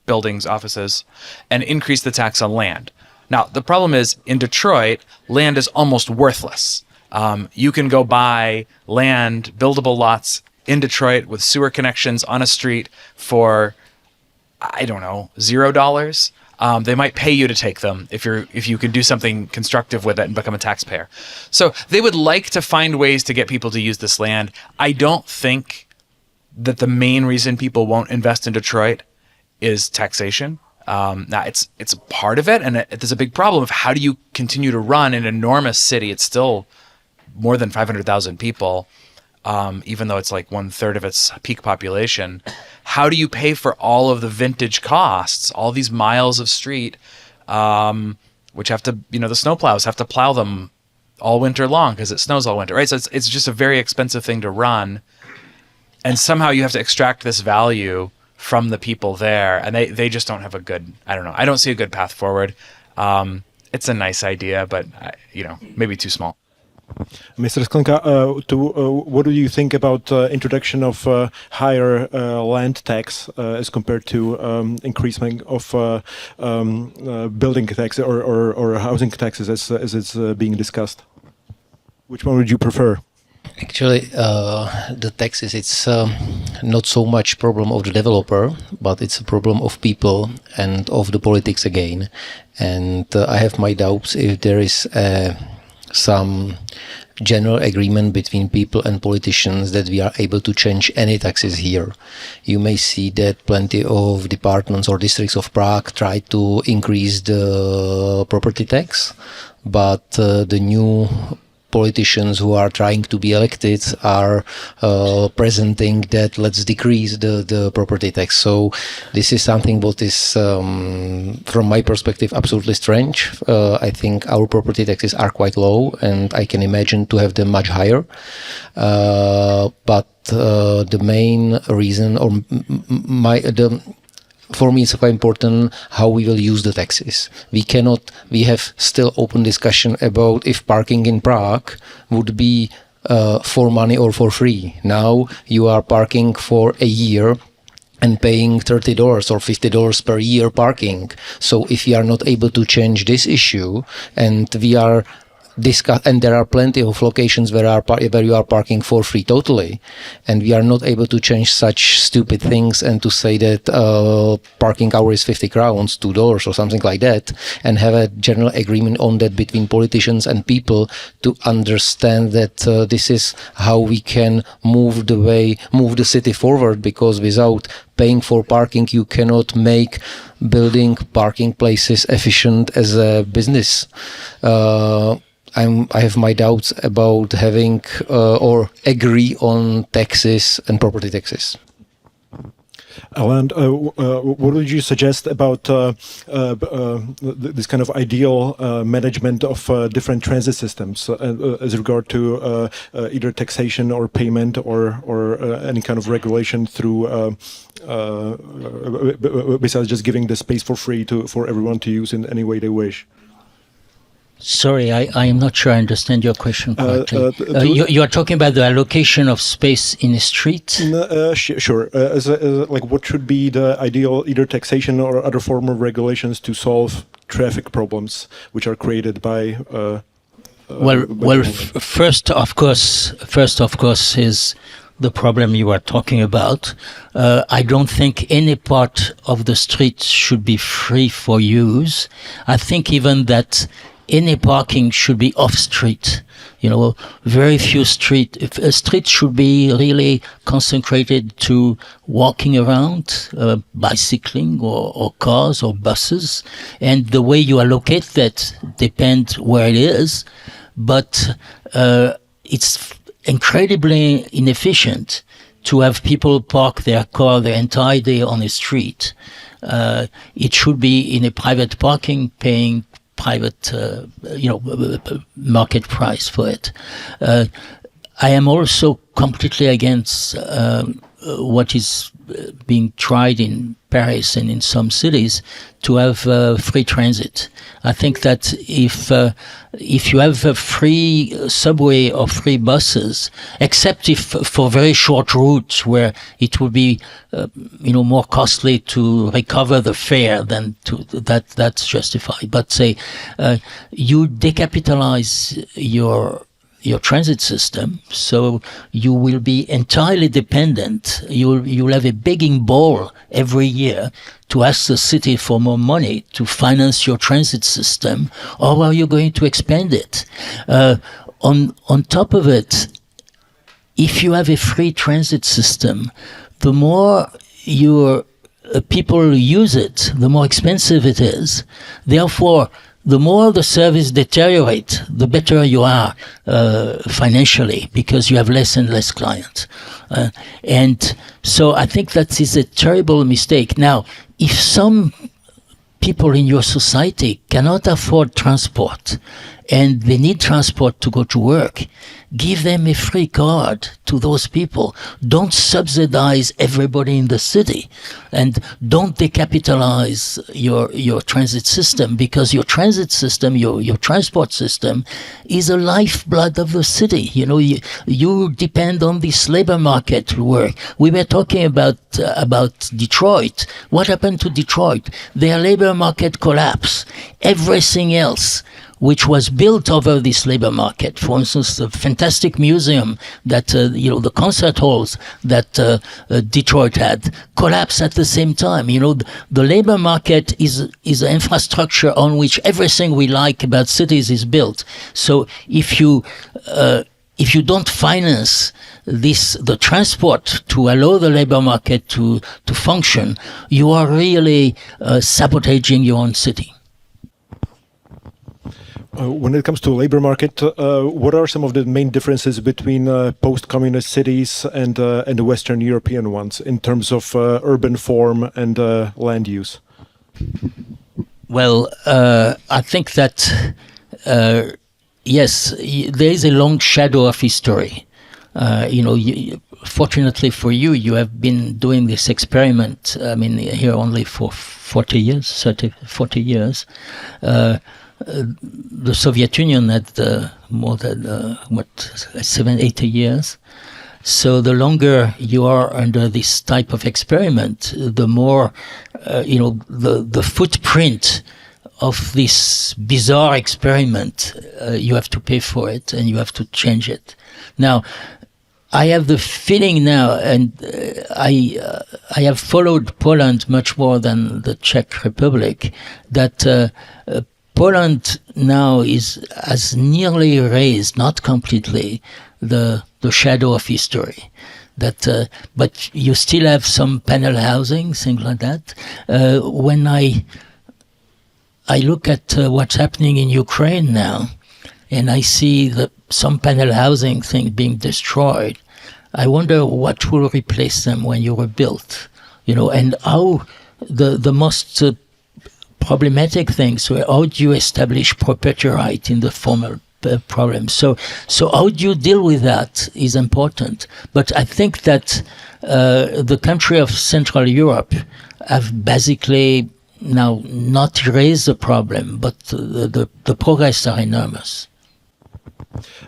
buildings, offices, and increase the tax on land. Now, the problem is, in Detroit, land is almost worthless. You can go buy land, buildable lots in Detroit with sewer connections on a street for, I don't know, $0. They might pay you to take them if you can do something constructive with it and become a taxpayer. So they would like to find ways to get people to use this land. I don't think that the main reason people won't invest in Detroit is taxation. Now it's a part of it, and there's a big problem of how do you continue to run an enormous city? It's still more than 500,000 people, even though it's like 1/3 of its peak population. How do you pay for all of the vintage costs, all these miles of street, which have to, the snowplows have to plow them all winter long because it snows all winter, right? So it's just a very expensive thing to run, and somehow you have to extract this value from the people there, and they just don't have a good, I don't see a good path forward. It's a nice idea, but maybe too small. Mr. Sklenka, what do you think about introduction of higher land tax as compared to increasing of building tax or housing taxes as it's being discussed? Which one would you prefer? Actually, the taxes, it's not so much problem of the developer, but it's a problem of people and of the politics again. And I have my doubts if there is some general agreement between people and politicians that we are able to change any taxes here. You may see that plenty of departments or districts of Prague try to increase the property tax, but the new politicians who are trying to be elected are presenting that let's decrease the property tax. So this is something what is, from my perspective, absolutely strange. I think our property taxes are quite low, and I can imagine to have them much higher. But the main reason, or for me, it's quite important how we will use the taxes. We have still open discussion about if parking in Prague would be for money or for free. Now you are parking for a year and paying $30 or $50 per year parking. So if we are not able to change this issue, and we are and there are plenty of locations where you are parking for free totally, and we are not able to change such stupid things and to say that parking hour is 50 crowns, $2 or something like that, and have a general agreement on that between politicians and people to understand that this is how we can move the city forward, because without paying for parking you cannot make building parking places efficient as a business. I have my doubts about having or agree on taxes and property taxes. Alain, what would you suggest about this kind of ideal management of different transit systems as regard to either taxation or payment or any kind of regulation through besides just giving the space for free for everyone to use in any way they wish? Sorry, I am not sure I understand your question correctly. You are talking about the allocation of space in a street? Sure. Like, what should be the ideal either taxation or other form of regulations to solve traffic problems which are created by? First of course, is the problem you are talking about. I don't think any part of the street should be free for use. I think even that any parking should be off-street. Very few a street should be really consecrated to walking around, bicycling or cars or buses. And the way you allocate that depends where it is. But it's incredibly inefficient to have people park their car the entire day on a street. It should be in a private parking, paying private, market price for it. I am also completely against what is being tried in Paris and in some cities to have free transit. I think that if you have a free subway or free buses, except if for very short routes where it would be more costly to recover the fare than that's justified. But say you decapitalize your transit system, so you will be entirely dependent. You'll have a begging bowl every year to ask the city for more money to finance your transit system, or are you going to expand it? On top of it, if you have a free transit system, the more your people use it, the more expensive it is. Therefore, the more the service deteriorates, the better you are financially, because you have less and less clients. And so I think that is a terrible mistake. Now, if some people in your society cannot afford transport and they need transport to go to work, give them a free card to those people. Don't subsidize everybody in the city, and don't decapitalize your transit system, because your transit system, your transport system is a lifeblood of the city. You depend on this labor market work. We were talking about Detroit. What happened to Detroit? Their labor market collapsed. Everything else which was built over this labor market, for instance, the fantastic museum that, the concert halls that Detroit had, collapsed at the same time. The labor market is an infrastructure on which everything we like about cities is built. So if you don't finance the transport to allow the labor market to function, you are really sabotaging your own city. When it comes to labor market, what are some of the main differences between post-communist cities and the Western European ones in terms of urban form and land use? Well, I think that yes, there is a long shadow of history. Fortunately for you, you have been doing this experiment. I mean, here only for 40 years. The Soviet Union had more than 80 years. So the longer you are under this type of experiment, the more the footprint of this bizarre experiment, you have to pay for it and you have to change it. Now, I have the feeling now, and I have followed Poland much more than the Czech Republic, that Poland now has nearly erased, not completely, the shadow of history. But you still have some panel housing, things like that. When I look at what's happening in Ukraine now, and I see some panel housing thing being destroyed, I wonder what will replace them when you were built, and how the most problematic things were, how do you establish property right in the formal problem? So how do you deal with that is important. But I think that the country of Central Europe have basically now not erased the problem, but the progress are enormous.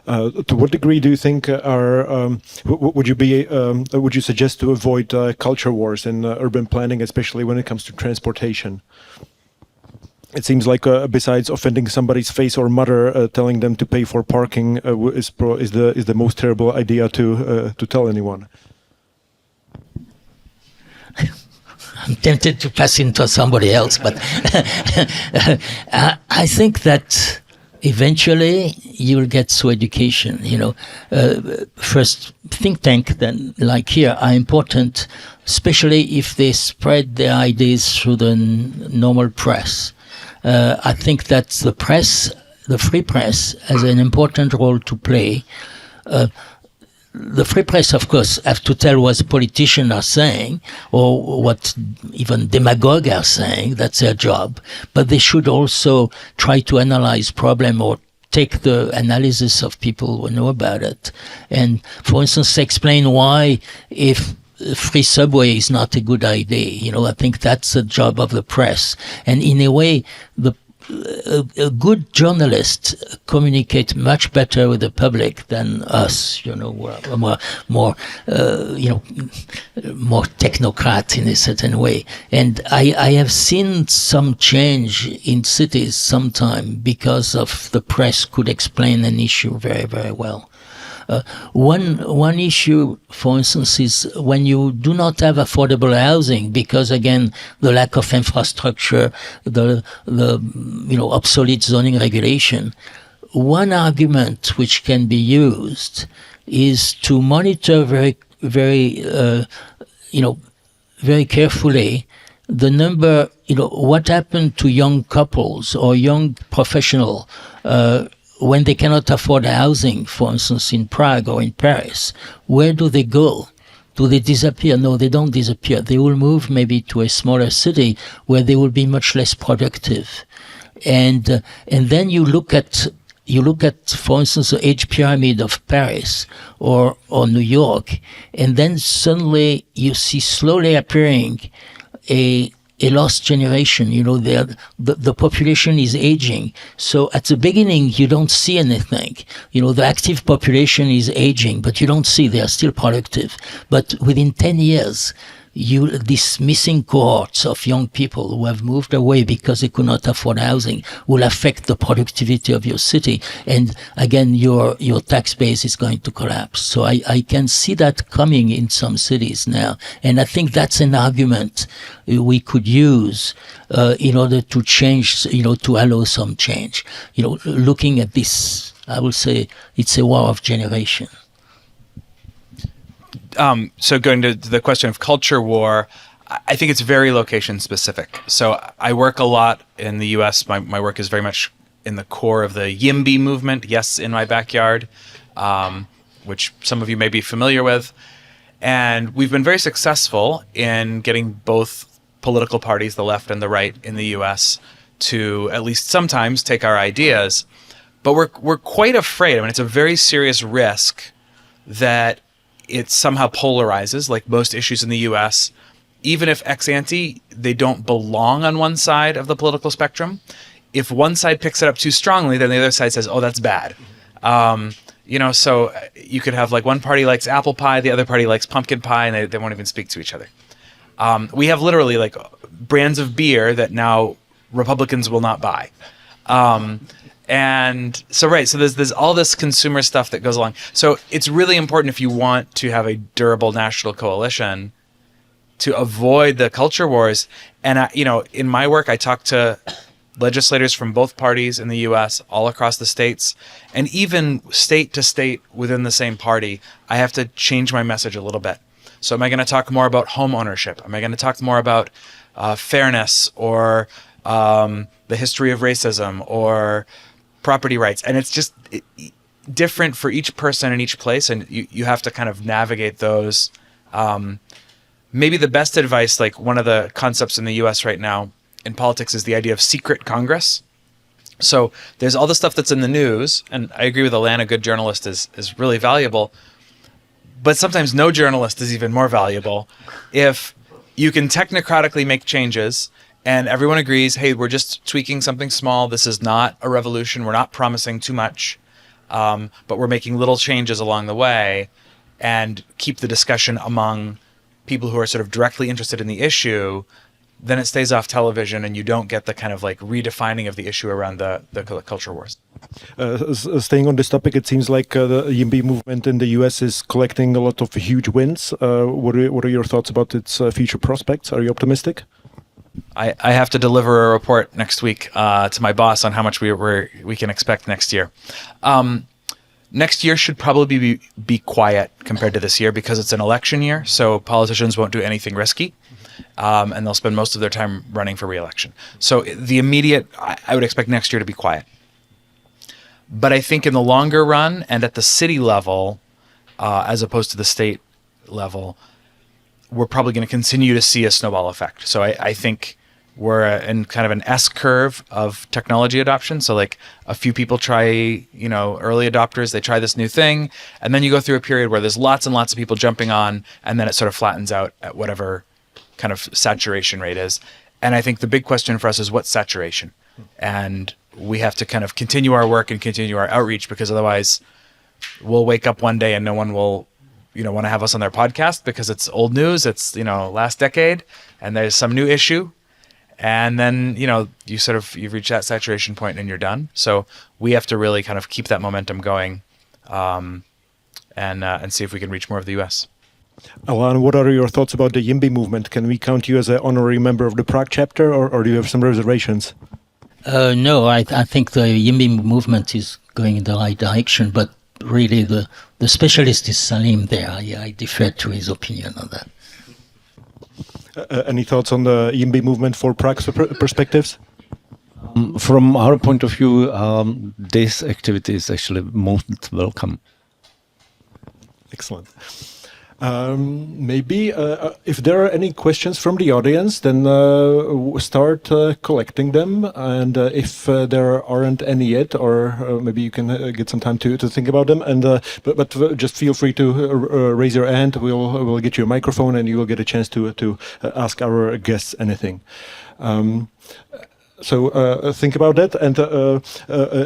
To what degree do you think would you suggest to avoid culture wars in urban planning, especially when it comes to transportation? It seems like besides offending somebody's face or mother, telling them to pay for parking is the most terrible idea to tell anyone. I'm tempted to pass into somebody else, but I think that eventually you will get through education. First, think tank, then like here, are important, especially if they spread their ideas through the normal press. I think that the press, the free press, has an important role to play. The free press, of course, have to tell what politicians are saying or what even demagogues are saying. That's their job. But they should also try to analyze problem or take the analysis of people who know about it. And, for instance, explain why if free subway is not a good idea. I think that's the job of the press. And in a way, a good journalist communicate much better with the public than us, more technocrat in a certain way. And I have seen some change in cities sometime because of the press could explain an issue very, very well. One issue, for instance, is when you do not have affordable housing because, again, the lack of infrastructure, the obsolete zoning regulation. One argument which can be used is to monitor very, very, very carefully the number. What happened to young couples or young professionals when they cannot afford housing, for instance, in Prague or in Paris. Where do they go? Do they disappear? No, they don't disappear. They will move maybe to a smaller city where they will be much less productive. And then you look at, for instance, the age pyramid of Paris or New York, and then suddenly you see slowly appearing a lost generation. The population is aging. So at the beginning, you don't see anything. The active population is aging, but you don't see they are still productive. But within 10 years, these missing cohorts of young people who have moved away because they could not afford housing will affect the productivity of your city. And again, your tax base is going to collapse. So I can see that coming in some cities now. And I think that's an argument we could use in order to change, to allow some change. Looking at this, I will say it's a war of generation. So going to the question of culture war, I think it's very location specific. So I work a lot in the US. My work is very much in the core of the YIMBY movement, Yes in My Backyard, which some of you may be familiar with. And we've been very successful in getting both political parties, the left and the right in the US, to at least sometimes take our ideas. But we're quite afraid. I mean, it's a very serious risk that it somehow polarizes, like most issues in the US. Even if ex ante, they don't belong on one side of the political spectrum. If one side picks it up too strongly, then the other side says, oh, that's bad. So you could have like one party likes apple pie, the other party likes pumpkin pie, and they won't even speak to each other. We have literally like brands of beer that now Republicans will not buy. And so, right, so there's all this consumer stuff that goes along. So it's really important if you want to have a durable national coalition to avoid the culture wars. And, in my work, I talk to legislators from both parties in the U.S., all across the states, and even state to state within the same party, I have to change my message a little bit. So am I going to talk more about home ownership? Am I going to talk more about fairness or the history of racism or property rights. And it's just different for each person in each place. And you have to kind of navigate those. Maybe the best advice, like one of the concepts in the US right now in politics is the idea of secret Congress. So there's all the stuff that's in the news, and I agree with Alain, a good journalist is really valuable, but sometimes no journalist is even more valuable if you can technocratically make changes and everyone agrees, hey, we're just tweaking something small, this is not a revolution, we're not promising too much, but we're making little changes along the way, and keep the discussion among people who are sort of directly interested in the issue. Then it stays off television and you don't get the kind of like redefining of the issue around the culture wars. Staying on this topic, it seems like the YIMBY movement in the US is collecting a lot of huge wins. What are your thoughts about its future prospects? Are you optimistic? I have to deliver a report next week to my boss on how much we can expect next year. Next year should probably be quiet compared to this year because it's an election year, so politicians won't do anything risky. And they'll spend most of their time running for re-election. So the immediate, I would expect next year to be quiet. But I think in the longer run and at the city level, as opposed to the state level, we're probably going to continue to see a snowball effect. So I think we're in kind of an S curve of technology adoption. So like a few people try, early adopters, they try this new thing, and then you go through a period where there's lots and lots of people jumping on, and then it sort of flattens out at whatever kind of saturation rate is. And I think the big question for us is what's saturation? And we have to kind of continue our work and continue our outreach, because otherwise we'll wake up one day and no one will, want to have us on their podcast because it's old news. It's, last decade and there's some new issue. And then, you've reached that saturation point and you're done. So we have to really kind of keep that momentum going and see if we can reach more of the US. Alain, what are your thoughts about the YIMBY movement? Can we count you as an honorary member of the Prague chapter, or do you have some reservations? No, I think the YIMBY movement is going in the right direction, but really the specialist is Salim there. I defer to his opinion on that. Any thoughts on the YIMBY movement for Prague's perspectives? From our point of view, this activity is actually most welcome. Excellent. Maybe if there are any questions from the audience, then start collecting them. And if there aren't any yet, or maybe you can get some time to think about them. And but just feel free to raise your hand. We'll get you a microphone, and you will get a chance to ask our guests anything. So think about that, and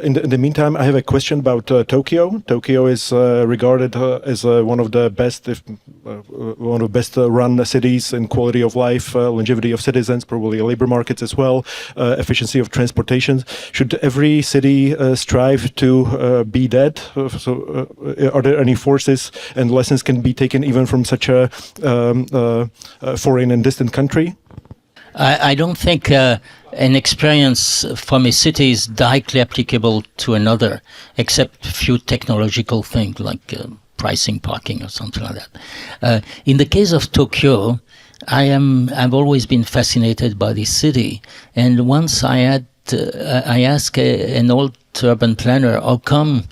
in the meantime, I have a question about Tokyo. Tokyo is regarded as one of the best, one of the best run cities in quality of life, longevity of citizens, probably labor markets as well, efficiency of transportation. Should every city strive to be that? So, are there any forces and lessons can be taken even from such a foreign and distant country? I don't think an experience from a city is directly applicable to another, except a few technological things like pricing parking or something like that. In the case of Tokyo, I've always been fascinated by this city, and once I asked an old urban planner, how come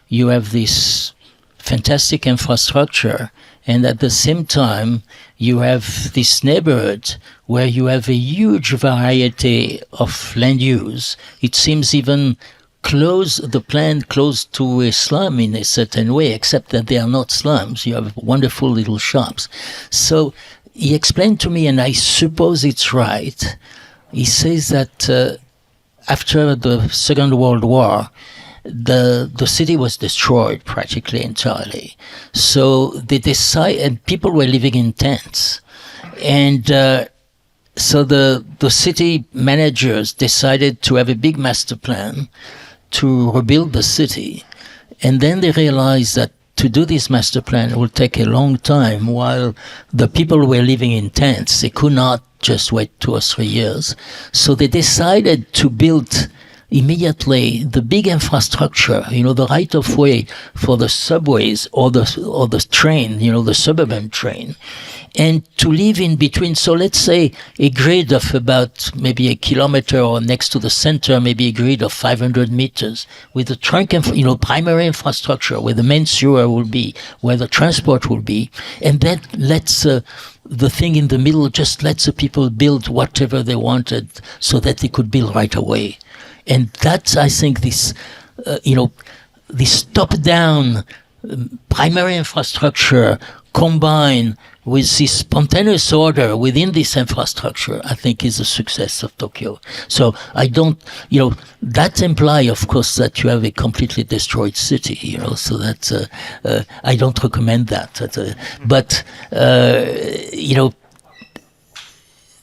you have this fantastic infrastructure and at the same time you have this neighborhood where you have a huge variety of land use. It seems even close to a slum in a certain way, except that they are not slums. You have wonderful little shops. So he explained to me, and I suppose it's right. He says that after the Second World War, the city was destroyed practically entirely. So they decided, and people were living in tents. And so the city managers decided to have a big master plan to rebuild the city. And then they realized that to do this master plan would take a long time while the people were living in tents. They could not just wait 2 or 3 years. So they decided to build immediately the big infrastructure, the right of way for the subways or the train, the suburban train, and to live in between. So let's say a grid of about maybe a kilometer, or next to the center, maybe a grid of 500 meters with the trunk, primary infrastructure where the main sewer will be, where the transport will be, and that lets the thing in the middle just lets the people build whatever they wanted so that they could build right away. And that's, I think, this top-down primary infrastructure combined with this spontaneous order within this infrastructure, I think, is a success of Tokyo. So I don't, that implies, of course, that you have a completely destroyed city, so that's, I don't recommend that. But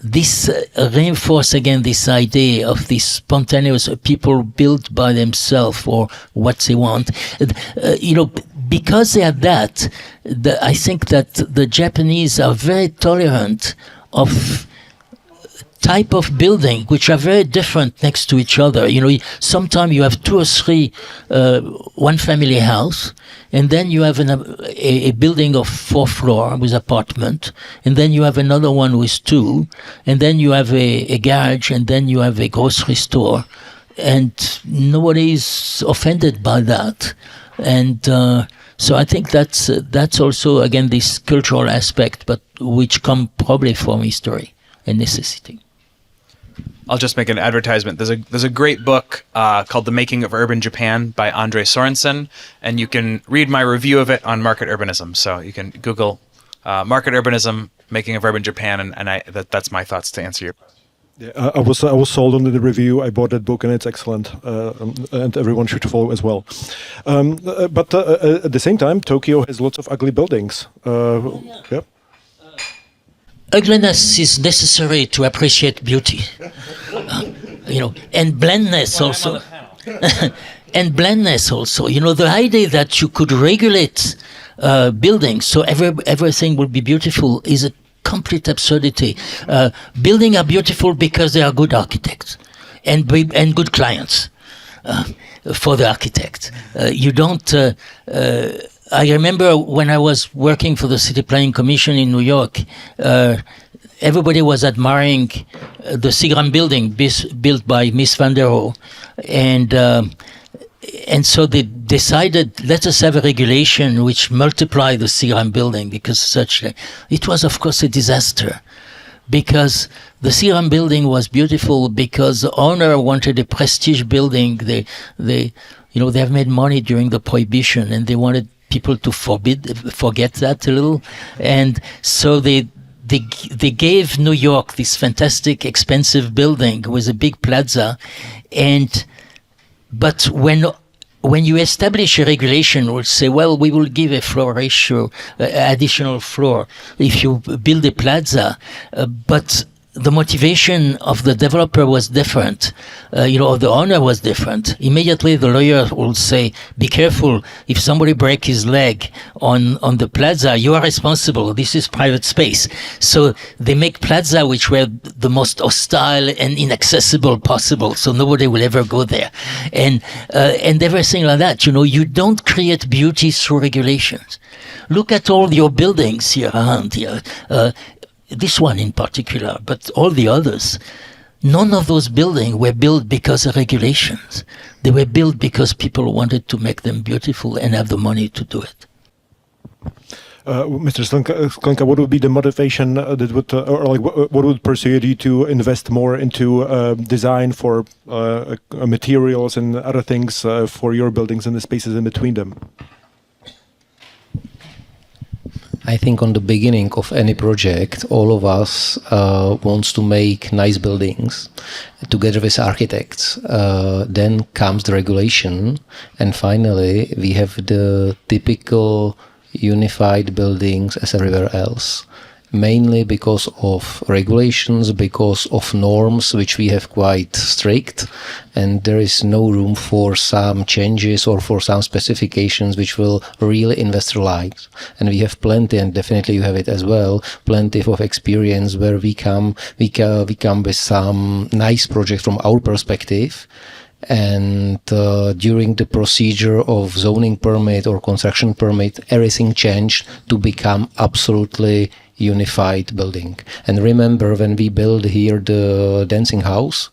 this reinforces again this idea of these spontaneous people built by themselves or what they want. Because they are that, I think that the Japanese are very tolerant of type of building which are very different next to each other. Sometimes you have 2 or 3 one family house, and then you have a building of 4 floors with apartment, and then you have another one with 2, and then you have a garage, and then you have a grocery store, and nobody is offended by that. And so I think that's also, again, this cultural aspect, but which come probably from history and necessity. I'll just make an advertisement. There's a great book called The Making of Urban Japan by Andre Sorensen, and you can read my review of it on Market Urbanism. So you can Google Market Urbanism, Making of Urban Japan, and that's my thoughts to answer your question. Yeah, I was sold on the review. I bought that book, and it's excellent, and everyone should follow as well. But at the same time, Tokyo has lots of ugly buildings. Yeah. Ugliness is necessary to appreciate beauty, and blandness also. And blandness also. The idea that you could regulate buildings so everything will be beautiful is a complete absurdity. Buildings are beautiful because they are good architects and good clients for the architect. You don't. I remember when I was working for the City Planning Commission in New York, everybody was admiring the Seagram building built by Miss Van der Rohe, and so they decided, let us have a regulation which multiply the Seagram building, because it was, of course, a disaster. Because the Seagram building was beautiful because the owner wanted a prestige building. They have made money during the Prohibition, and they wanted people to forget that a little, and so they gave New York this fantastic, expensive building with a big plaza, but when you establish a regulation, we'll say, well, we will give a floor ratio, additional floor if you build a plaza, but the motivation of the developer was different, or the owner was different. Immediately the lawyer will say, be careful, if somebody breaks his leg on the plaza, you are responsible, this is private space. So they make plaza which were the most hostile and inaccessible possible, so nobody will ever go there. And everything like that, you don't create beauty through regulations. Look at all your buildings here around here. This one in particular, but all the others, none of those buildings were built because of regulations. They were built because people wanted to make them beautiful and have the money to do it. Mr. Sklenka, what would be the motivation that would, what would persuade you to invest more into design for materials and other things for your buildings and the spaces in between them? I think on the beginning of any project, all of us wants to make nice buildings together with architects. Then comes the regulation, and finally we have the typical unified buildings as everywhere else. Mainly because of regulations, because of norms which we have quite strict, and there is no room for some changes or for some specifications which will really investor like. And we have plenty, and definitely you have it as well, plenty of experience where we come with some nice project from our perspective, and during the procedure of zoning permit or construction permit, everything changed to become absolutely unified building. And remember, when we built here the dancing house,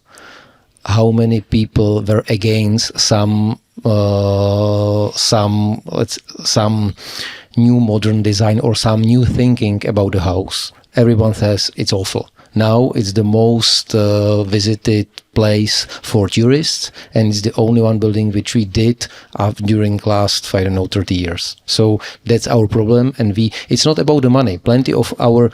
how many people were against some new modern design or some new thinking about the house? Everyone says it's awful. Now it's the most visited place for tourists, and it's the only one building which we did during last 30 years. So that's our problem, and it's not about the money. Plenty of our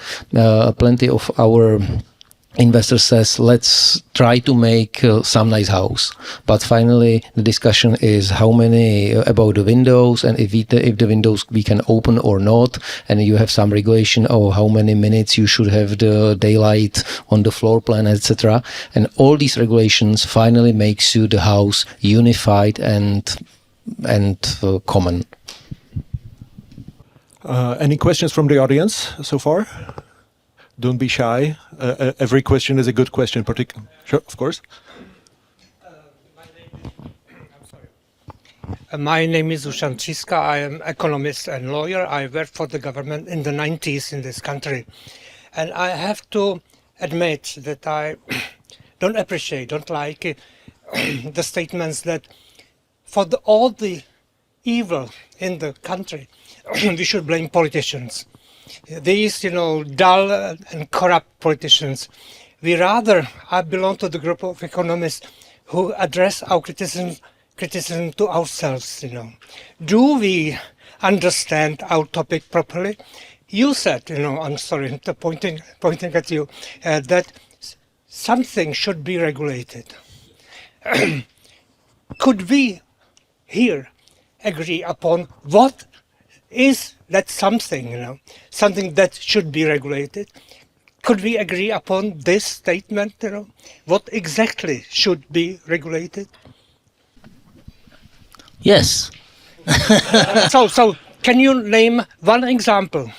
investor says, let's try to make some nice house. But finally, the discussion is how many about the windows, and if the windows we can open or not. And you have some regulation of how many minutes you should have the daylight on the floor plan, etc. And all these regulations finally makes you the house unified and common. Any questions from the audience so far? Don't be shy. Every question is a good question. Sure, of course. My name is Ushan Chiska. I am economist and lawyer. I worked for the government in the 90s in this country. And I have to admit that I don't like the statements that for all the evil in the country, we should blame politicians. These, dull and corrupt politicians. I belong to the group of economists who address our criticism to ourselves, Do we understand our topic properly? You said, I'm sorry, pointing at you, that something should be regulated. Could we here agree upon what is that something, something that should be regulated? Could we agree upon this statement, what exactly should be regulated? Yes. So can you name one example?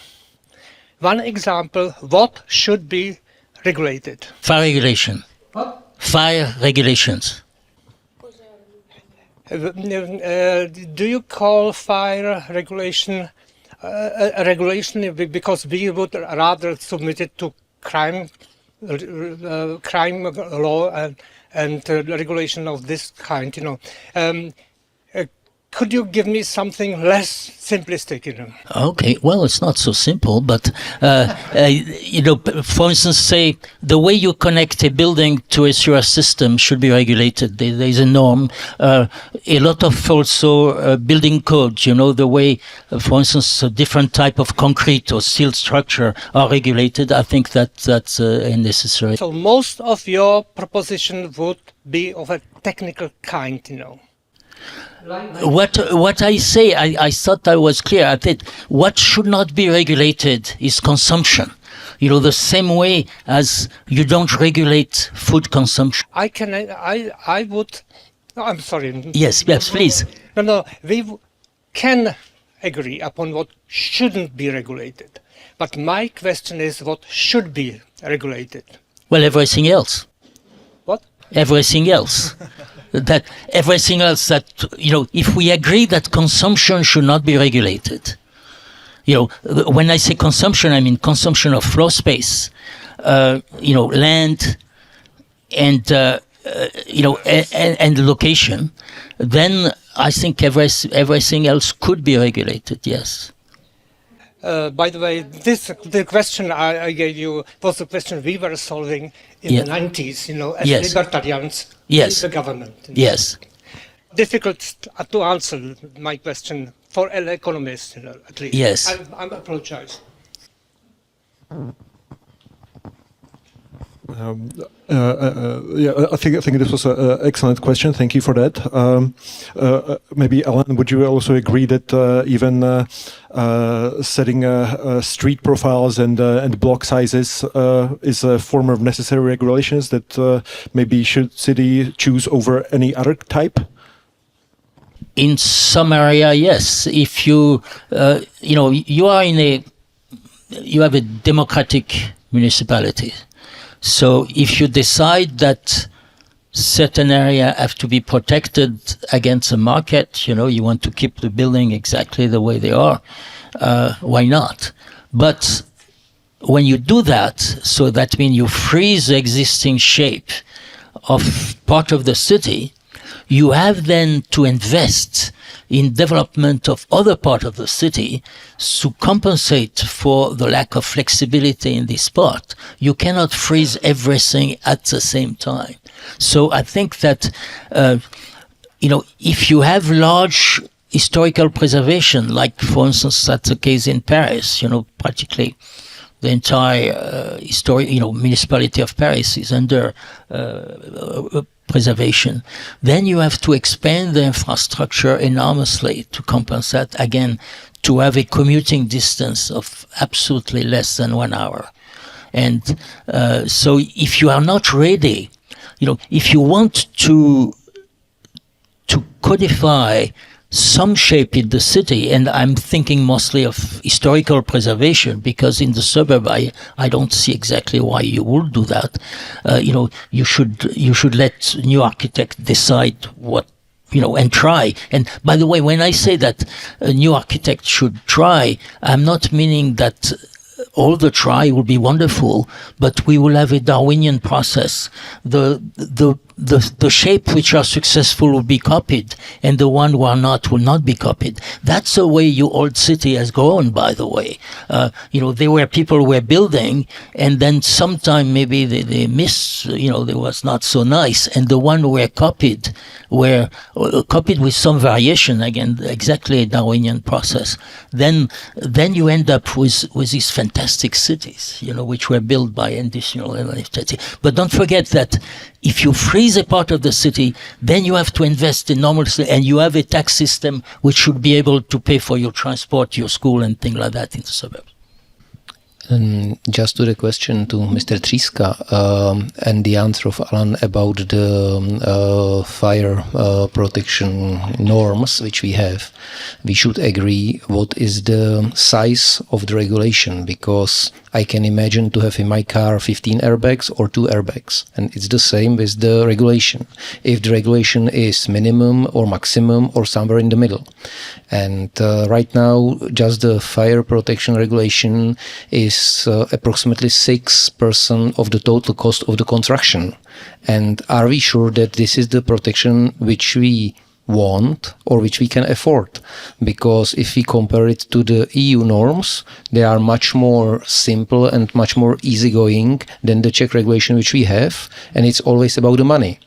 One example, what should be regulated? Fire regulation. What? Fire regulations. Do you call fire regulation a regulation, because we would rather submit it to crime law and regulation of this kind, Could you give me something less simplistic, Okay, well, it's not so simple, but, for instance, say the way you connect a building to a sewer system should be regulated. There is a norm. A lot of also building codes, the way, for instance, a different type of concrete or steel structure are regulated. I think that's necessary. So most of your proposition would be of a technical kind, What I say, I thought I was clear. I think what should not be regulated is consumption. The same way as you don't regulate food consumption. I would. No, I'm sorry. Yes, please. No. We can agree upon what shouldn't be regulated, but my question is what should be regulated. Well, everything else. What? Everything else. That if we agree that consumption should not be regulated, when I say consumption, I mean consumption of floor space, land, and and location, then I think everything else could be regulated. Yes. By the way, the question I gave you was the question we were solving in the 90s, as libertarians in the government. Yes. Difficult to answer my question for an economist, at least. Yes. I apologize. I think this was an excellent question. Thank you for that. Maybe Alain, would you also agree that even setting street profiles and block sizes is a form of necessary regulations that maybe should city choose over any other type? In some area, yes. If you you have a democratic municipality. So if you decide that certain area have to be protected against the market. You want to keep the building exactly the way they are. Why not? But when you do that, so that means you freeze the existing shape of part of the city, you have then to invest in development of other part of the city to compensate for the lack of flexibility in this part. You cannot freeze everything at the same time. So I think that, if you have large historical preservation, like for instance, that's the case in Paris, practically the entire municipality of Paris is under preservation, then you have to expand the infrastructure enormously to compensate, again, to have a commuting distance of absolutely less than 1 hour. And so if you are not ready, if you want to codify some shape in the city, and I'm thinking mostly of historical preservation, because in the suburb I don't see exactly why you would do that. You should let new architects decide what, and try. And by the way, when I say that a new architect should try, I'm not meaning that all the try will be wonderful, but we will have a Darwinian process. The shape which are successful will be copied, and the one who are not will not be copied. That's the way your old city has grown, by the way. There were people who were building, and then sometime maybe they missed, they was not so nice, and the one who were copied with some variation, again, exactly a Darwinian process. Then you end up with these fantastic cities, which were built by industrial activity. But don't forget that if you freeze a part of the city, then you have to invest enormously, and you have a tax system which should be able to pay for your transport, your school, and things like that in the suburbs. Just to the question to Mr. Tříska and the answer of Alain about the fire protection norms which we have, we should agree what is the size of the regulation, because I can imagine to have in my car 15 airbags or 2 airbags, and it's the same with the regulation. If the regulation is minimum or maximum or somewhere in the middle. And right now just the fire protection regulation is approximately 6% of the total cost of the construction. And are we sure that this is the protection which we want or which we can afford? Because if we compare it to the EU norms, they are much more simple and much more easygoing than the Czech regulation which we have, and it's always about the money.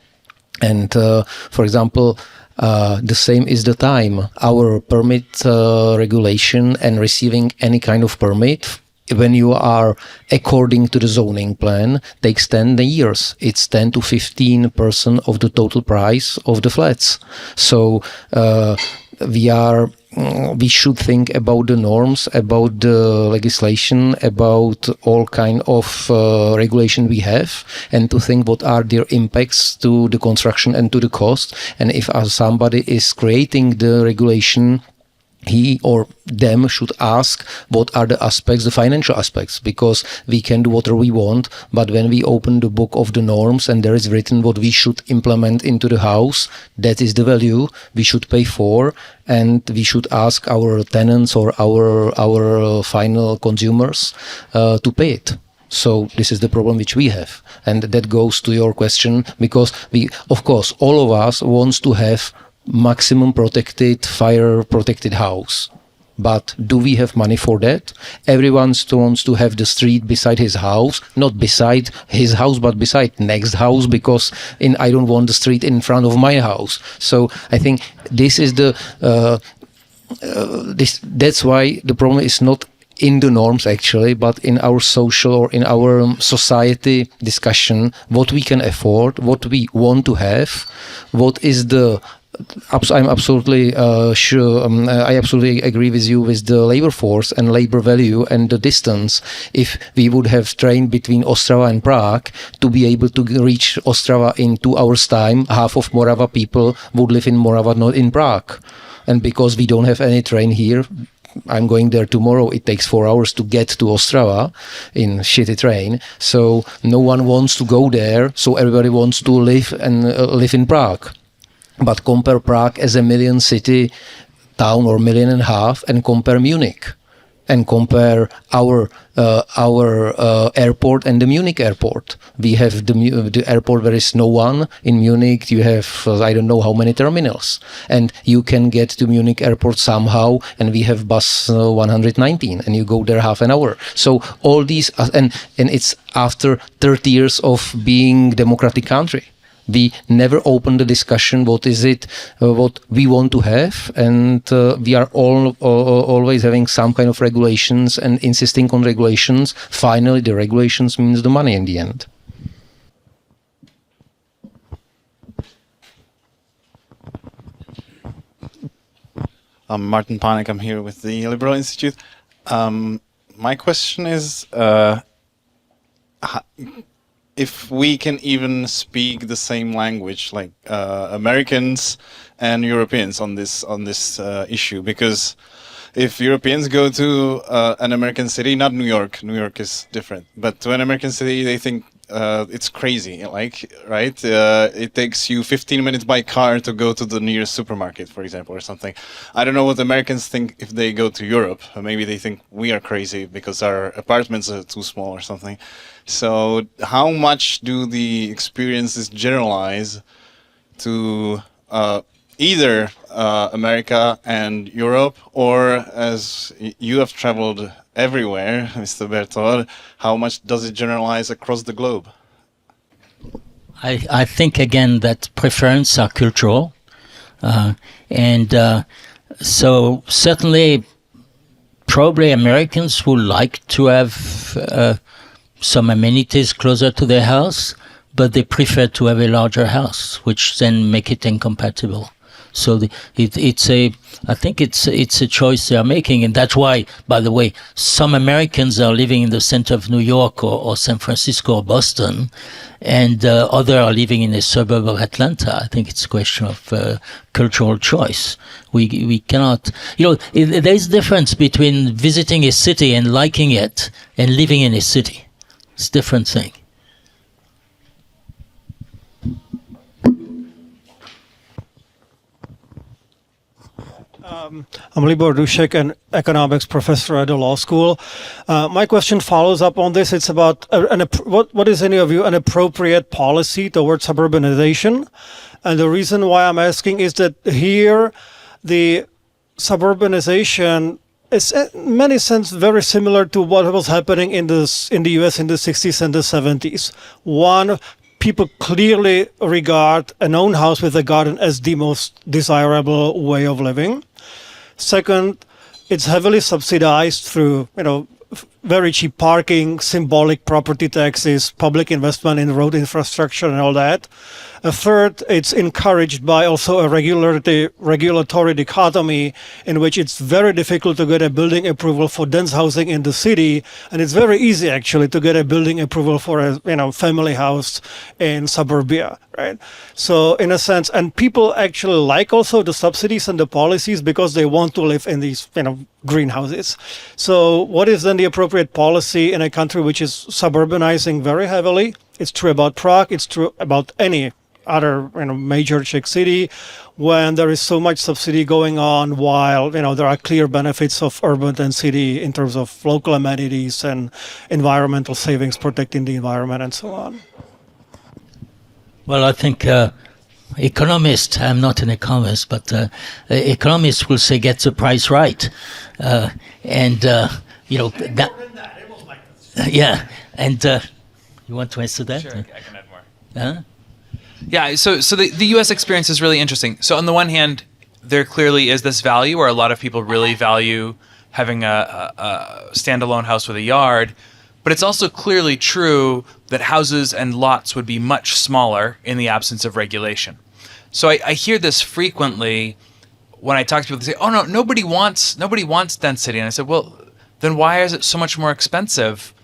And for example, the same is the time. Our permit regulation and receiving any kind of permit, when you are according to the zoning plan, takes 10 years. It's 10 to 15% of the total price of the flats. So we should think about the norms, about the legislation, about all kind of regulation we have, and to think what are their impacts to the construction and to the cost. And if somebody is creating the regulation, he or them should ask what are the aspects, the financial aspects, because we can do whatever we want, but when we open the book of the norms and there is written what we should implement into the house, that is the value we should pay for, and we should ask our tenants or our final consumers to pay it. So this is the problem which we have, and that goes to your question, because we, of course, all of us wants to have maximum protected, fire protected house. But do we have money for that? Everyone wants to have the street beside his house, not beside his house, but beside next house, because I don't want the street in front of my house. So I think this is that's why the problem is not in the norms actually, but in our social or in our society discussion, what we can afford, what we want to have, what is the I'm absolutely sure. I absolutely agree with you with the labor force and labor value and the distance. If we would have train between Ostrava and Prague to be able to reach Ostrava in 2 hours' time, half of Morava people would live in Morava, not in Prague. And because we don't have any train here, I'm going there tomorrow. It takes 4 hours to get to Ostrava in shitty train. So no one wants to go there. So everybody wants to live in Prague. But compare Prague as a million city town or 1.5 million and compare Munich. And compare our airport and the Munich airport. We have the airport where is no one. In Munich, you have I don't know how many terminals, and you can get to Munich airport somehow. And we have bus 119, and you go there half an hour. So all these, and it's after 30 years of being democratic country. We never open the discussion. What is it? What we want to have, and we are always having some kind of regulations and insisting on regulations. Finally, the regulations means the money in the end. I'm Martin Panek. I'm here with the Liberal Institute. My question is, if we can even speak the same language, like Americans and Europeans on this issue, because if Europeans go to an American city, not New York is different, but to an American city, they think it's crazy, like, right? It takes you 15 minutes by car to go to the nearest supermarket, for example, or something. I don't know what Americans think if they go to Europe. Maybe they think we are crazy because our apartments are too small or something. So how much do the experiences generalize to either America and Europe, or as you have traveled everywhere, Mr. Bertaud, how much does it generalize across the globe? I think, again, that preferences are cultural. So certainly, probably Americans would like to have some amenities closer to their house, but they prefer to have a larger house, which then make it incompatible. So I think it's a choice they are making, and that's why, by the way, some Americans are living in the center of New York or San Francisco or Boston, and others are living in a suburb of Atlanta. I think it's a question of cultural choice. We cannot, there is a difference between visiting a city and liking it and living in a city. It's a different thing. I'm Libor Dušek, an economics professor at the law school. My question follows up on this. It's about what is, in your view, an appropriate policy towards suburbanization? And the reason why I'm asking is that here the suburbanization is in many sense very similar to what was happening in the US in the 60s and the 70s. One, people clearly regard an own house with a garden as the most desirable way of living. Second, it's heavily subsidized through, very cheap parking, symbolic property taxes, public investment in road infrastructure and all that. A third, it's encouraged by also a regulatory dichotomy in which it's very difficult to get a building approval for dense housing in the city, and it's very easy actually to get a building approval for a family house in suburbia, right? So in a sense, and people actually like also the subsidies and the policies because they want to live in these greenhouses. So what is then the appropriate policy in a country which is suburbanizing very heavily? It's true about Prague, it's true about any other major Czech city, when there is so much subsidy going on, while there are clear benefits of urban density in terms of local amenities and environmental savings, protecting the environment and so on. Well, I think economists, I'm not an economist, but economists will say get the price right. That, yeah, and you want to answer that? Sure, I can add more. Huh? Yeah, so the U.S. experience is really interesting. So on the one hand, there clearly is this value where a lot of people really value having a standalone house with a yard, but it's also clearly true that houses and lots would be much smaller in the absence of regulation. So I hear this frequently when I talk to people. They say, "Oh no, nobody wants density," and I said, "Well, then why is it so much more expensive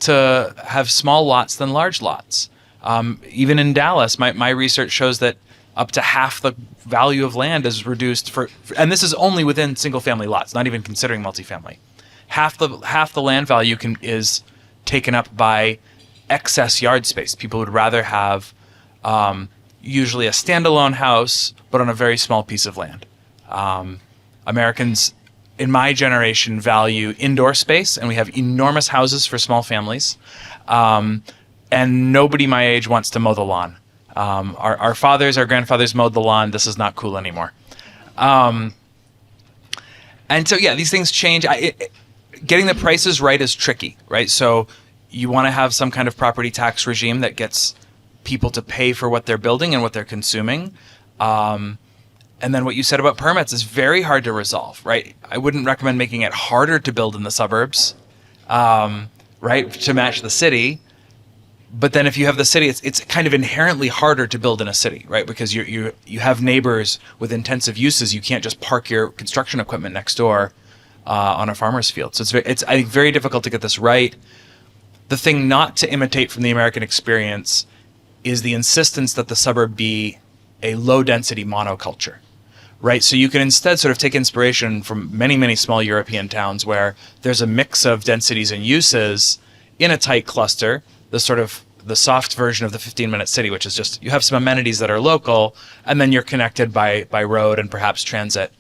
to have small lots than large lots?" Even in Dallas, my research shows that up to half the value of land is reduced and this is only within single family lots, not even considering multifamily. Half the land value is taken up by excess yard space. People would rather have usually a standalone house, but on a very small piece of land. Americans in my generation value indoor space, and we have enormous houses for small families. And nobody my age wants to mow the lawn. Our fathers, our grandfathers mowed the lawn. This is not cool anymore. And so, yeah, these things change. Getting the prices right is tricky, right? So you want to have some kind of property tax regime that gets people to pay for what they're building and what they're consuming. And then what you said about permits is very hard to resolve, right? I wouldn't recommend making it harder to build in the suburbs, right, to match the city. But then if you have the city, it's kind of inherently harder to build in a city, right? Because you have neighbors with intensive uses. You can't just park your construction equipment next door on a farmer's field. So it's I think very difficult to get this right. The thing not to imitate from the American experience is the insistence that the suburb be a low-density monoculture, right? So you can instead sort of take inspiration from many, many small European towns where there's a mix of densities and uses in a tight cluster, the soft version of the 15-minute city, which is just you have some amenities that are local, and then you're connected by road and perhaps transit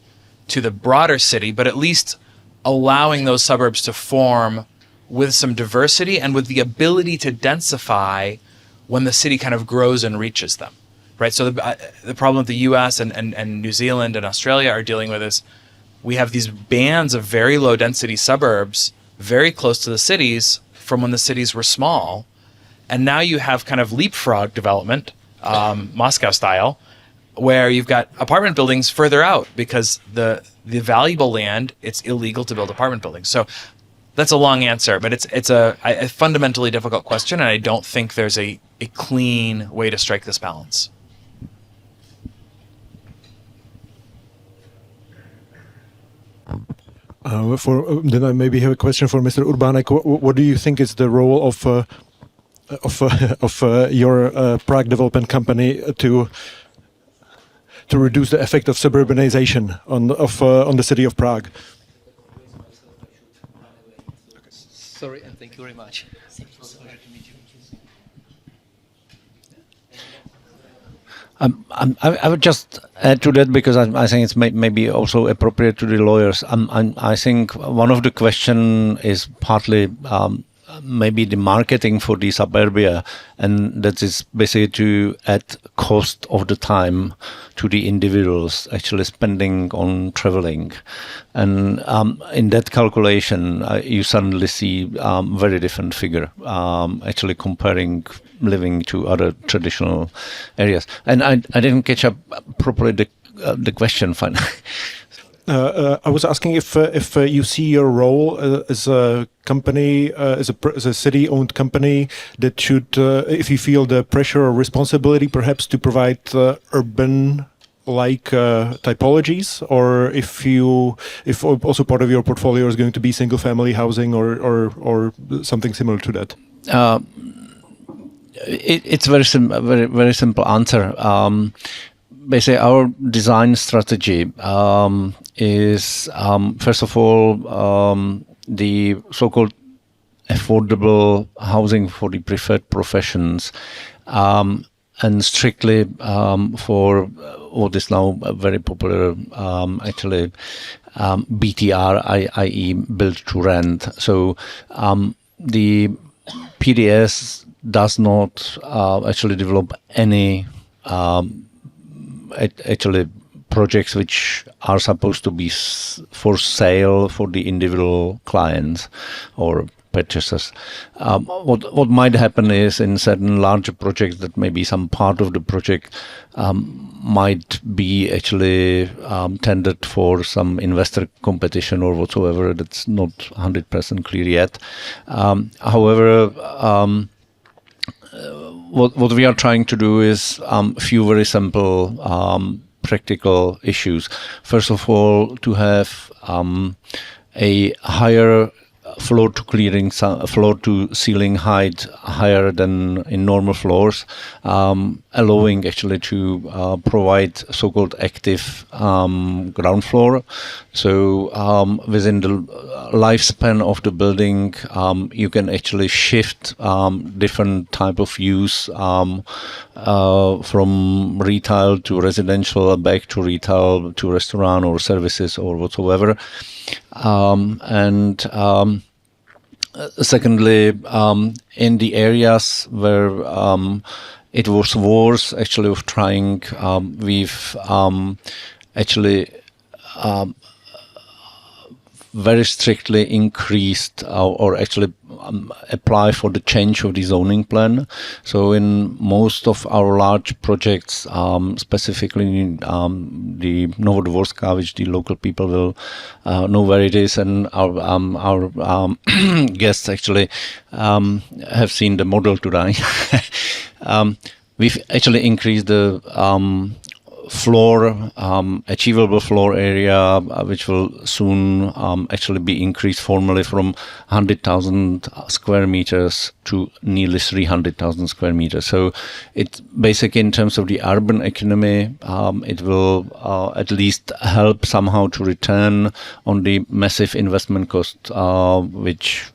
to the broader city, but at least allowing those suburbs to form with some diversity and with the ability to densify when the city kind of grows and reaches them, right? So the problem that the US and New Zealand and Australia are dealing with is we have these bands of very low density suburbs very close to the cities from when the cities were small. And now you have kind of leapfrog development, Moscow style, where you've got apartment buildings further out because the valuable land, it's illegal to build apartment buildings. So that's a long answer, but it's a fundamentally difficult question, and I don't think there's a clean way to strike this balance. Then I maybe have a question for Mr. Urbánek. What do you think is the role of your Prague development company to reduce the effect of suburbanization on the city of Prague? Sorry, and thank you very much. I would just add to that because I think it's maybe also appropriate to the lawyers. I think one of the question is partly maybe the marketing for the suburbia, and that is basically to add cost of the time to the individuals actually spending on traveling. And in that calculation, you suddenly see very different figure, actually comparing living to other traditional areas. And I didn't catch up properly the question finally. I was asking if you see your role as a company, as a city-owned company that should, if you feel the pressure or responsibility, perhaps to provide urban-like typologies, or if also part of your portfolio is going to be single-family housing or something similar to that. It's very simple answer. Basically, our design strategy is, first of all, the so-called affordable housing for the preferred professions, and strictly for what is now very popular, actually, BTR, i.e. build to rent. So the PDS does not actually develop any actually projects which are supposed to be for sale for the individual clients or purchasers. What might happen is in certain larger projects that maybe some part of the project might be actually tendered for some investor competition or whatsoever. That's not 100% clear yet. However, what we are trying to do is few very simple practical issues. First of all, to have a higher floor to ceiling height higher than in normal floors, allowing actually to provide so-called active ground floor. So within the lifespan of the building, you can actually shift different type of use from retail to residential, back to retail to restaurant or services or whatsoever. Secondly, in the areas where it was worth actually of trying, we've actually very strictly increased or actually apply for the change of the zoning plan. So in most of our large projects, specifically the Novodvorska, which the local people will know where it is, and our guests actually have seen the model today. We've actually increased the achievable floor area, which will soon actually be increased formally from 100,000 square meters to nearly 300,000 square meters. So it basically, in terms of the urban economy, it will at least help somehow to return on the massive investment cost, which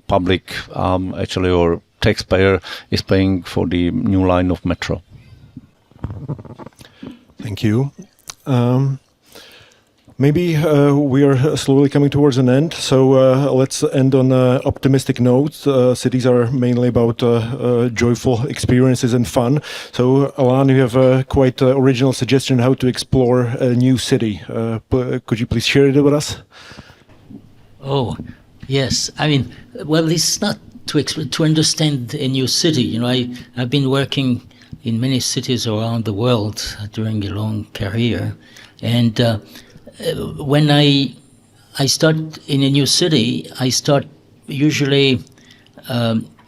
public actually or taxpayer is paying for the new line of metro. Thank you. Maybe we are slowly coming towards an end, so let's end on an optimistic note. Cities are mainly about joyful experiences and fun. So, Alain, you have a quite original suggestion how to explore a new city. Could you please share it with us? Oh, yes. I mean, well, it's not to understand a new city. You know, I've been working in many cities around the world during a long career, and when I start in a new city, I start usually,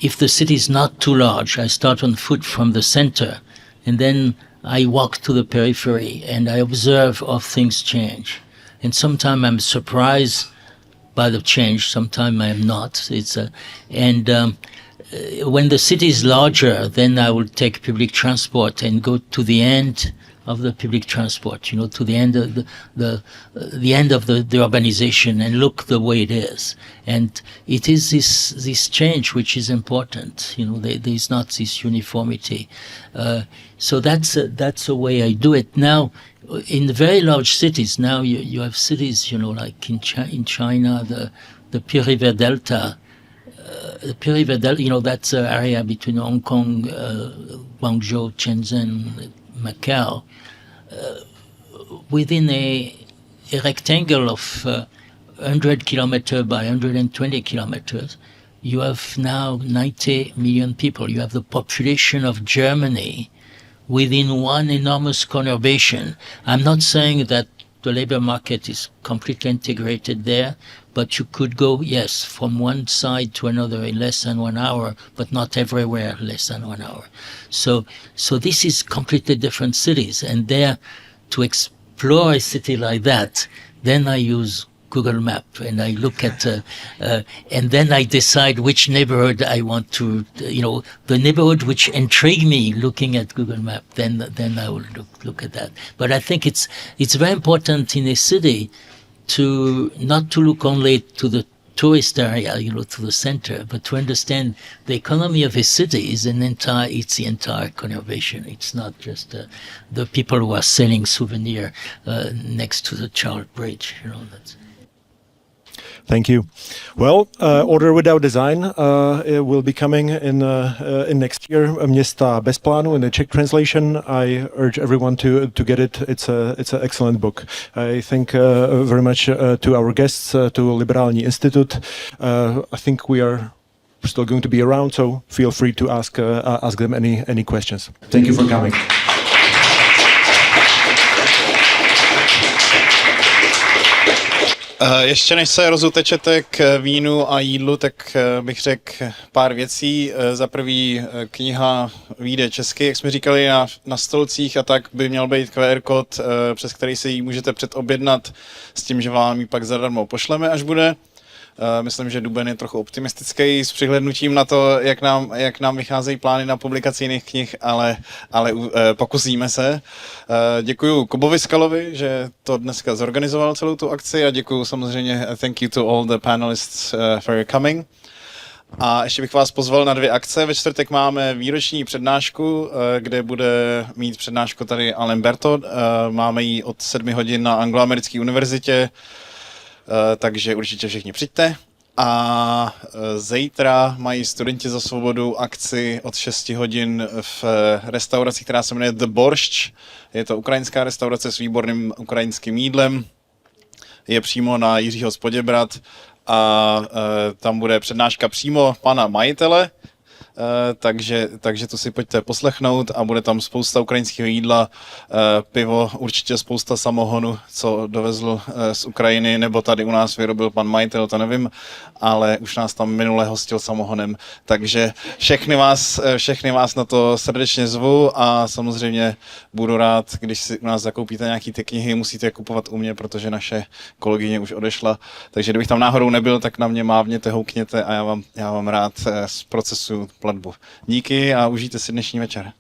if the city is not too large, I start on foot from the center, and then I walk to the periphery, and I observe how things change. And sometimes I'm surprised by the change, sometimes I'm not. When the city is larger, then I will take public transport and go to the end of the public transport, you know, to the end of the end of the urbanization, and look the way it is. And it is this change which is important. You know, there is not this uniformity. So that's the way I do it. Now, in the very large cities, now you have cities, you know, like in China, the Pearl River Delta. The Pearl River Delta, you know, that's an area between Hong Kong, Guangzhou, Shenzhen, Macau. Within a rectangle of 100 kilometers by 120 kilometers, you have now 90 million people. You have the population of Germany within one enormous conurbation. I'm not saying that the labor market is completely integrated there, but you could go, yes, from one side to another in less than 1 hour, but not everywhere less than 1 hour. So this is completely different cities, and there, to explore a city like that, then I use Google Map, and I look at, and then I decide which neighborhood I want to, you know, the neighborhood which intrigue me looking at Google Map, then I will look at that. But I think it's very important in a city to not to look only to the tourist area, you know, to the center, but to understand the economy of a city is it's the entire conurbation. It's not just the people who are selling souvenir next to the Charles Bridge, you know. Thank you. Well, Order Without Design will be coming in next year, Města bez plánu, in the Czech translation. I urge everyone to get it. It's an excellent book. I thank very much to our guests, to Liberální Institute. I think we are still going to be around, so feel free to ask them any questions. Thank you for coming. Ještě než se rozutečete k vínu a jídlu, tak bych řekl pár věcí. Za prvý, kniha vyjde česky, jak jsme říkali, na stolcích, a tak by měl být QR kód, přes který si ji můžete předobjednat s tím, že vám ji pak zadarmo pošleme, až bude. Myslím, že duben je trochu optimistický s přihlednutím na to, jak nám vycházejí plány na publikaci jiných knih, ale pokusíme se. Děkuju Kubovi Skalovi, že to dneska zorganizoval celou tu akci a děkuju samozřejmě thank you to all the panelists for your coming. A ještě bych vás pozval na 2 akce. Ve čtvrtek máme výroční přednášku, kde bude mít přednášku tady Alain Bertaud. Máme ji od 7 hodin na Angloamerické univerzitě, takže určitě všichni přijďte. A zítra mají Studenti za svobodu akci od 6 hodin v restauraci, která se jmenuje The Boršč. Je to ukrajinská restaurace s výborným ukrajinským jídlem. Je přímo na Jiřího z Poděbrad. A tam bude přednáška přímo pana majitele, takže to si pojďte poslechnout a bude tam spousta ukrajinského jídla, pivo, určitě spousta samohonu, co dovezl z Ukrajiny, nebo tady u nás vyrobil pan majitel, to nevím, ale už nás tam minule hostil samohonem, takže všechny vás na to srdečně zvu a samozřejmě budu rád, když si u nás zakoupíte nějaký ty knihy, musíte je kupovat u mě, protože naše kolegyně už odešla, takže kdybych tam náhodou nebyl, tak na mě mávněte, houkněte a já vám rád zprocesuju platbu. Díky a užijte si dnešní večer.